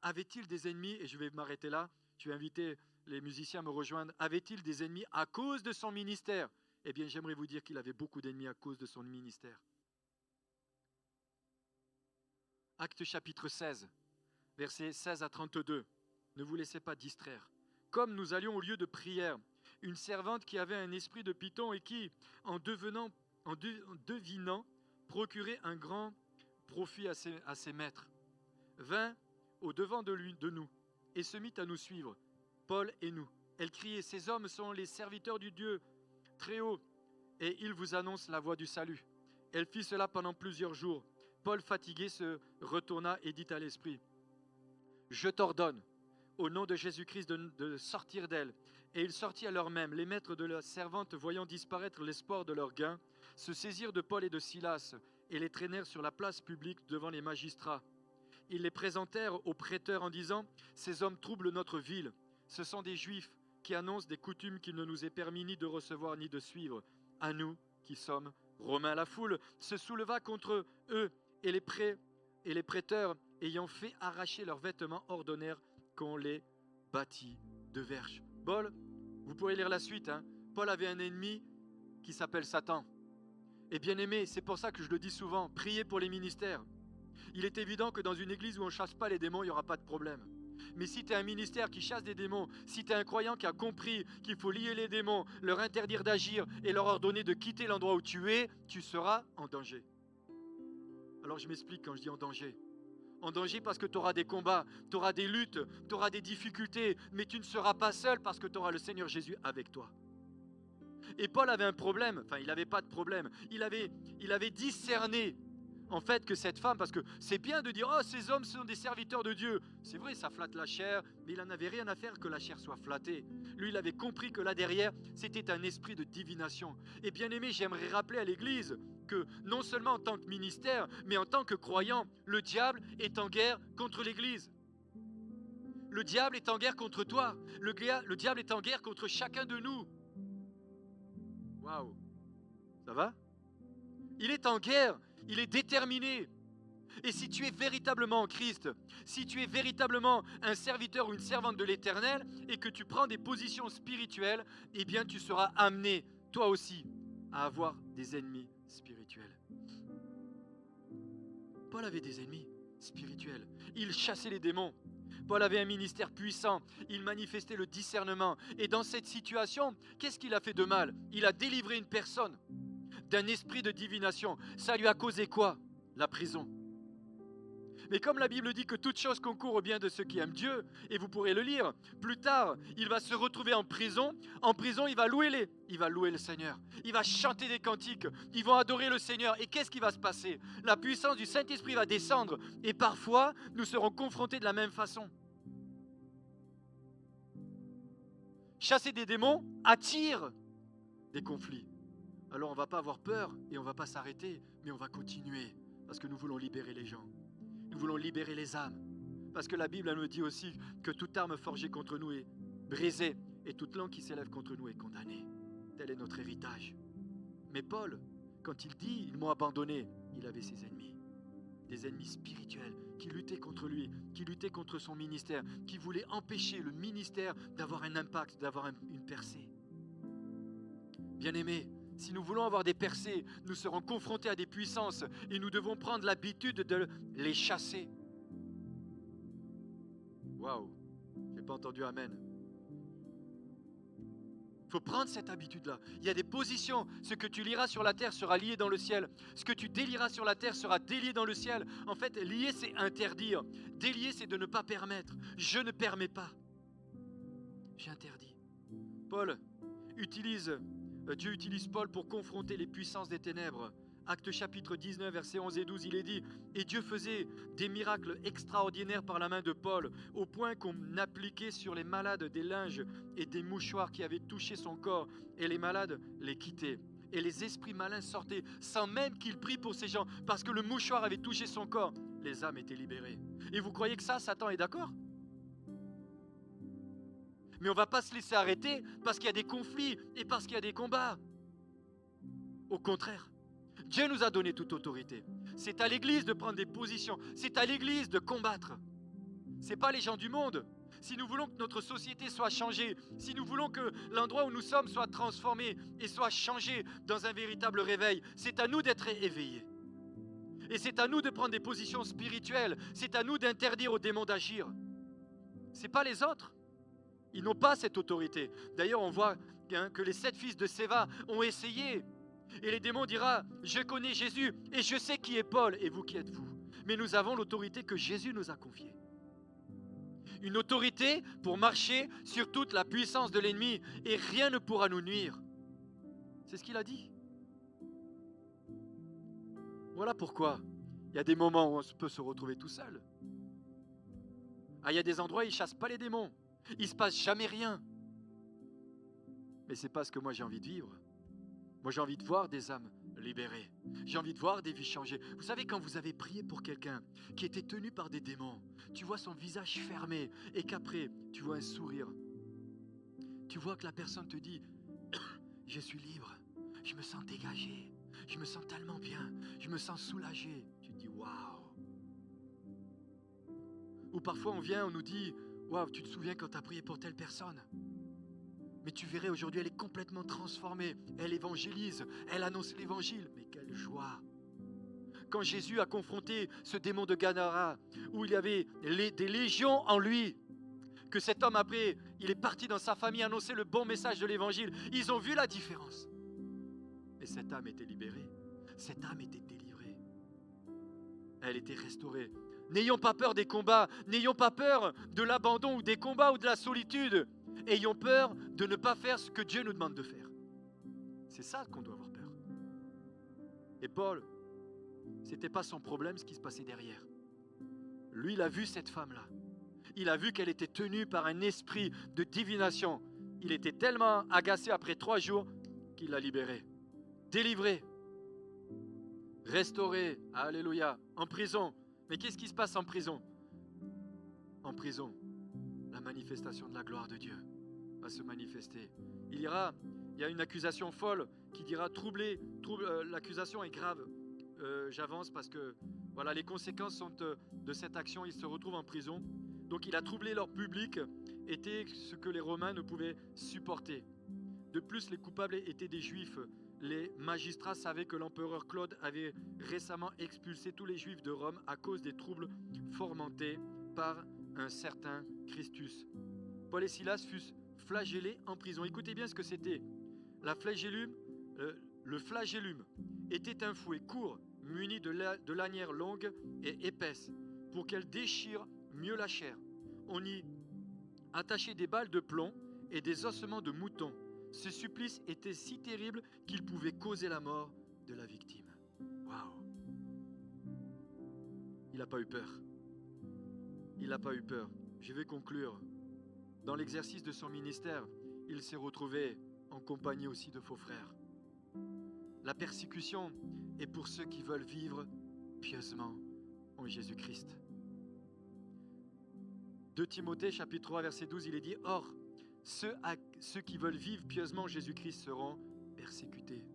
Avait-il des ennemis? Et je vais m'arrêter là. Je vais inviter les musiciens à me rejoindre. Avait-il des ennemis à cause de son ministère? Eh bien, j'aimerais vous dire qu'il avait beaucoup d'ennemis à cause de son ministère. Actes chapitre 16, versets 16 à 32. Ne vous laissez pas distraire. Comme nous allions au lieu de prière, une servante qui avait un esprit de python et qui, en devinant, procurait un grand profit à ses maîtres, vint au-devant de nous et se mit à nous suivre, Paul et nous. Elle criait, ces hommes sont les serviteurs du Dieu très haut et ils vous annoncent la voie du salut. Elle fit cela pendant plusieurs jours. Paul, fatigué, se retourna et dit à l'esprit, je t'ordonne, au nom de Jésus-Christ, de sortir d'elle. Et il sortit à l'heure même. Les maîtres de la servante, voyant disparaître l'espoir de leur gain, se saisirent de Paul et de Silas et les traînèrent sur la place publique devant les magistrats. Ils les présentèrent aux prêteurs en disant, ces hommes troublent notre ville. Ce sont des Juifs qui annoncent des coutumes qu'il ne nous est permis ni de recevoir ni de suivre. À nous qui sommes Romains. La foule se souleva contre eux et les prêteurs, ayant fait arracher leurs vêtements, ordonnèrent qu'on les bâtit de verges. Paul, vous pourrez lire la suite, Paul avait un ennemi qui s'appelle Satan. Et bien aimé, c'est pour ça que je le dis souvent, priez pour les ministères. Il est évident que dans une église où on ne chasse pas les démons, il n'y aura pas de problème. Mais si tu as un ministère qui chasse des démons, si tu es un croyant qui a compris qu'il faut lier les démons, leur interdire d'agir et leur ordonner de quitter l'endroit où tu es, tu seras en danger. Alors je m'explique quand je dis en danger. En danger parce que tu auras des combats, tu auras des luttes, tu auras des difficultés, mais tu ne seras pas seul parce que tu auras le Seigneur Jésus avec toi. Et Paul avait un problème, enfin il n'avait pas de problème, il avait discerné en fait que cette femme, parce que c'est bien de dire « Oh, ces hommes sont des serviteurs de Dieu ». C'est vrai, ça flatte la chair, mais il n'en avait rien à faire que la chair soit flattée. Lui, il avait compris que là derrière, c'était un esprit de divination. Et bien aimé, j'aimerais rappeler à l'Église que non seulement en tant que ministère, mais en tant que croyant, le diable est en guerre contre l'Église. Le diable est en guerre contre toi. Le diable est en guerre contre chacun de nous. Waouh, ça va? Il est en guerre, il est déterminé. Et si tu es véritablement en Christ, si tu es véritablement un serviteur ou une servante de l'Éternel et que tu prends des positions spirituelles, eh bien tu seras amené, toi aussi, à avoir des ennemis spirituels. Paul avait des ennemis spirituels. Il chassait les démons. Paul avait un ministère puissant. Il manifestait le discernement. Et dans cette situation, qu'est-ce qu'il a fait de mal? Il a délivré une personne d'un esprit de divination. Ça lui a causé quoi? La prison. Mais comme la Bible dit que toute chose concourt au bien de ceux qui aiment Dieu, et vous pourrez le lire, plus tard, il va se retrouver en prison. En prison, il va louer le Seigneur. Il va chanter des cantiques. Ils vont adorer le Seigneur. Et qu'est-ce qui va se passer? La puissance du Saint-Esprit va descendre. Et parfois, nous serons confrontés de la même façon. Chasser des démons attire des conflits. Alors on ne va pas avoir peur et on ne va pas s'arrêter, mais on va continuer parce que nous voulons libérer les gens. Nous voulons libérer les âmes. Parce que la Bible elle nous dit aussi que toute arme forgée contre nous est brisée et toute langue qui s'élève contre nous est condamnée. Tel est notre héritage. Mais Paul, quand il dit « ils m'ont abandonné », il avait ses ennemis. Des ennemis spirituels qui luttaient contre lui, qui luttaient contre son ministère, qui voulaient empêcher le ministère d'avoir un impact, d'avoir une percée. Bien-aimés, si nous voulons avoir des percées, nous serons confrontés à des puissances et nous devons prendre l'habitude de les chasser. Waouh, je n'ai pas entendu Amen. Il faut prendre cette habitude-là. Il y a des positions. Ce que tu liras sur la terre sera lié dans le ciel. Ce que tu délieras sur la terre sera délié dans le ciel. En fait, lier, c'est interdire. Délier, c'est de ne pas permettre. Je ne permets pas. J'interdis. Dieu utilise Paul pour confronter les puissances des ténèbres. Actes chapitre 19, versets 11 et 12, il est dit « Et Dieu faisait des miracles extraordinaires par la main de Paul, au point qu'on appliquait sur les malades des linges et des mouchoirs qui avaient touché son corps, et les malades les quittaient. Et les esprits malins sortaient sans même qu'il prie pour ces gens, parce que le mouchoir avait touché son corps. Les âmes étaient libérées. » Et vous croyez que ça, Satan est d'accord ? Mais on ne va pas se laisser arrêter parce qu'il y a des conflits et parce qu'il y a des combats. Au contraire. Dieu nous a donné toute autorité. C'est à l'Église de prendre des positions. C'est à l'Église de combattre. Ce n'est pas les gens du monde. Si nous voulons que notre société soit changée, si nous voulons que l'endroit où nous sommes soit transformé et soit changé dans un véritable réveil, c'est à nous d'être éveillés. Et c'est à nous de prendre des positions spirituelles. C'est à nous d'interdire aux démons d'agir. Ce n'est pas les autres. Ils n'ont pas cette autorité. D'ailleurs, on voit que les 7 fils de Séva ont essayé. Et les démons diront, je connais Jésus et je sais qui est Paul et vous qui êtes-vous. Mais nous avons l'autorité que Jésus nous a confiée. Une autorité pour marcher sur toute la puissance de l'ennemi et rien ne pourra nous nuire. C'est ce qu'il a dit. Voilà pourquoi il y a des moments où on peut se retrouver tout seul. Il y a des endroits où ils ne chassent pas les démons. Il ne se passe jamais rien. Mais ce n'est pas ce que moi j'ai envie de vivre. Moi, j'ai envie de voir des âmes libérées. J'ai envie de voir des vies changées. Vous savez, quand vous avez prié pour quelqu'un qui était tenu par des démons, tu vois son visage fermé et qu'après, tu vois un sourire. Tu vois que la personne te dit « Je suis libre, je me sens dégagé, je me sens tellement bien, je me sens soulagé. » Tu te dis « Waouh !» Ou parfois, on vient, on nous dit « Waouh, tu te souviens quand tu as prié pour telle personne ?» Mais tu verrais aujourd'hui, elle est complètement transformée. Elle évangélise, elle annonce l'évangile. Mais quelle joie! Quand Jésus a confronté ce démon de Gadara, où il y avait des légions en lui, que cet homme après, il est parti dans sa famille annoncer le bon message de l'évangile. Ils ont vu la différence. Et cette âme était libérée. Cette âme était délivrée. Elle était restaurée. N'ayons pas peur des combats. N'ayons pas peur de l'abandon ou des combats ou de la solitude. Ayons peur de ne pas faire ce que Dieu nous demande de faire. C'est ça qu'on doit avoir peur. Et Paul, ce n'était pas son problème ce qui se passait derrière. Lui, il a vu cette femme-là. Il a vu qu'elle était tenue par un esprit de divination. Il était tellement agacé après 3 jours qu'il l'a libérée. Délivrée. Restaurée. Alléluia. En prison. Mais qu'est-ce qui se passe en prison? En prison, la manifestation de la gloire de Dieu va se manifester. Il y a une accusation folle qui dira l'accusation est grave. J'avance parce que voilà, les conséquences sont de cette action. Il se retrouve en prison. Donc il a troublé leur public, était ce que les Romains ne pouvaient supporter. De plus, les coupables étaient des Juifs. Les magistrats savaient que l'empereur Claude avait récemment expulsé tous les Juifs de Rome à cause des troubles fomentés par un certain Christus. Paul et Silas furent flagellés en prison. Écoutez bien ce que c'était. Le flagellum était un fouet court, muni de lanières longues et épaisses, pour qu'elle déchire mieux la chair. On y attachait des balles de plomb et des ossements de mouton. Ce supplice était si terrible qu'il pouvait causer la mort de la victime. Waouh! Il n'a pas eu peur. Il n'a pas eu peur. Je vais conclure. Dans l'exercice de son ministère, il s'est retrouvé en compagnie aussi de faux frères. La persécution est pour ceux qui veulent vivre pieusement en Jésus-Christ. 2 Timothée chapitre 3 verset 12, il est dit « Or, ceux qui veulent vivre pieusement en Jésus-Christ seront persécutés. »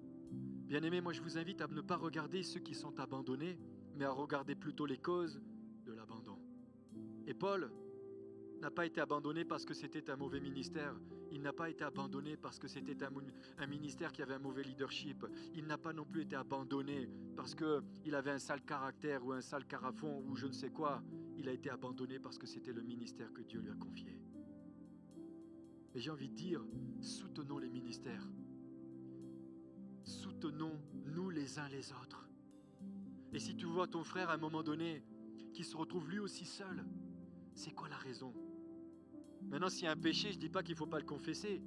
Bien-aimés, moi je vous invite à ne pas regarder ceux qui sont abandonnés, mais à regarder plutôt les causes de l'abandon. Et Paul n'a pas été abandonné parce que c'était un mauvais ministère. Il n'a pas été abandonné parce que c'était un ministère qui avait un mauvais leadership. Il n'a pas non plus été abandonné parce qu'il avait un sale caractère ou un sale carafon ou je ne sais quoi. Il a été abandonné parce que c'était le ministère que Dieu lui a confié. Et j'ai envie de dire, soutenons les ministères. Soutenons-nous les uns les autres. Et si tu vois ton frère à un moment donné qui se retrouve lui aussi seul, c'est quoi la raison? Maintenant, s'il y a un péché, je ne dis pas qu'il ne faut pas le confesser,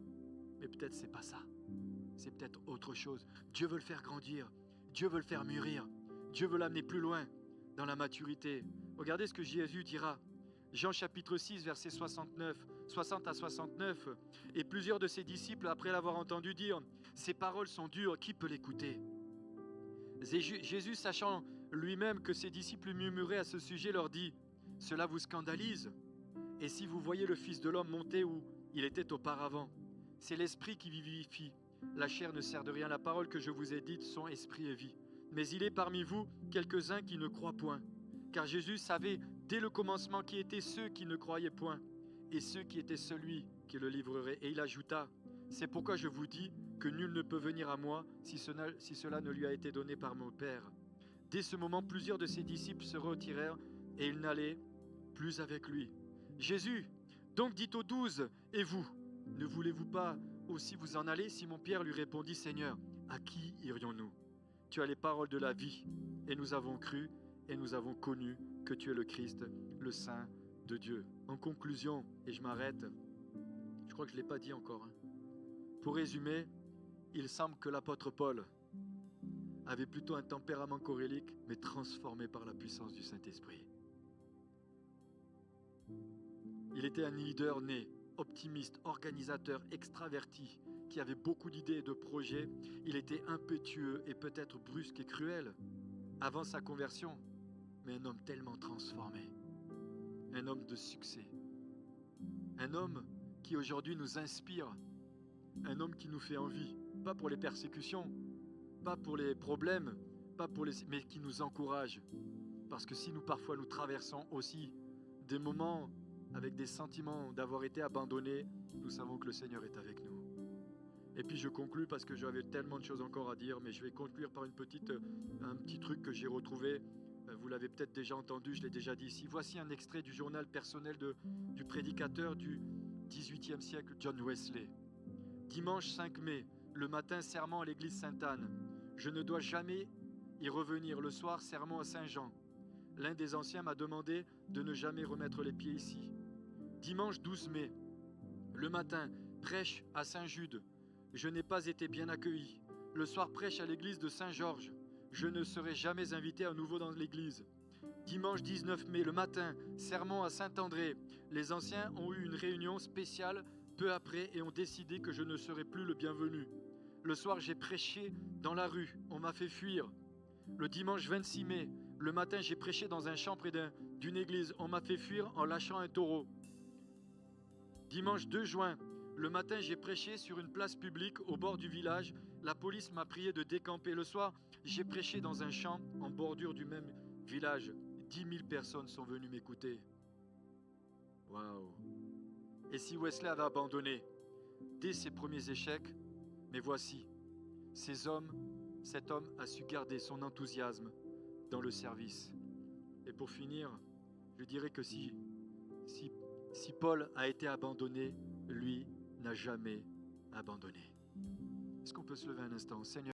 mais peut-être c'est pas ça. C'est peut-être autre chose. Dieu veut le faire grandir. Dieu veut le faire mûrir. Dieu veut l'amener plus loin dans la maturité. Regardez ce que Jésus dira. Jean chapitre 6, verset 60 à 69. Et plusieurs de ses disciples, après l'avoir entendu dire « Ces paroles sont dures, qui peut l'écouter ?» Jésus, sachant lui-même que ses disciples murmuraient à ce sujet, leur dit « Cela vous scandalise ? Et si vous voyez le Fils de l'homme monter où il était auparavant, c'est l'Esprit qui vivifie. La chair ne sert de rien. La parole que je vous ai dite sont esprit et vie. Mais il est parmi vous quelques-uns qui ne croient point. Car Jésus savait dès le commencement qui étaient ceux qui ne croyaient point et ceux qui étaient celui qui le livrerait. Et il ajouta, c'est pourquoi je vous dis que nul ne peut venir à moi si cela ne lui a été donné par mon Père. Dès ce moment, plusieurs de ses disciples se retirèrent et ils n'allaient plus avec lui. Jésus, donc dit aux 12, et vous, ne voulez-vous pas aussi vous en aller? Simon-Pierre lui répondit, Seigneur, à qui irions-nous? Tu as les paroles de la vie, et nous avons cru, et nous avons connu que tu es le Christ, le Saint de Dieu. En conclusion, et je m'arrête, je crois que je ne l'ai pas dit encore. Pour résumer, il semble que l'apôtre Paul avait plutôt un tempérament chorélique, mais transformé par la puissance du Saint-Esprit. Il était un leader né, optimiste, organisateur, extraverti, qui avait beaucoup d'idées et de projets. Il était impétueux et peut-être brusque et cruel avant sa conversion, mais un homme tellement transformé, un homme de succès, un homme qui aujourd'hui nous inspire, un homme qui nous fait envie, pas pour les persécutions, pas pour les problèmes, mais qui nous encourage. Parce que si parfois nous traversons aussi des moments avec des sentiments d'avoir été abandonnés, nous savons que le Seigneur est avec nous. Et puis je conclus parce que j'avais tellement de choses encore à dire, mais je vais conclure par un petit truc que j'ai retrouvé. Vous l'avez peut-être déjà entendu, je l'ai déjà dit ici. Voici un extrait du journal personnel du prédicateur du XVIIIe siècle, John Wesley. Dimanche 5 mai, le matin, serment à l'église Sainte-Anne. Je ne dois jamais y revenir. Le soir, serment à Saint-Jean. L'un des anciens m'a demandé de ne jamais remettre les pieds ici. Dimanche 12 mai, le matin, prêche à Saint-Jude. Je n'ai pas été bien accueilli. Le soir, prêche à l'église de Saint-Georges. Je ne serai jamais invité à nouveau dans l'église. Dimanche 19 mai, le matin, sermon à Saint-André. Les anciens ont eu une réunion spéciale peu après et ont décidé que je ne serai plus le bienvenu. Le soir, j'ai prêché dans la rue. On m'a fait fuir. Le dimanche 26 mai, le matin, j'ai prêché dans un champ près d'une église. On m'a fait fuir en lâchant un taureau. Dimanche 2 juin, le matin, j'ai prêché sur une place publique au bord du village. La police m'a prié de décamper. Le soir, j'ai prêché dans un champ en bordure du même village. 10 000 personnes sont venues m'écouter. Waouh! Et si Wesley avait abandonné dès ses premiers échecs, mais voici, cet homme a su garder son enthousiasme dans le service. Et pour finir, je dirais que si Paul a été abandonné, lui n'a jamais abandonné. Est-ce qu'on peut se lever un instant? Seigneur,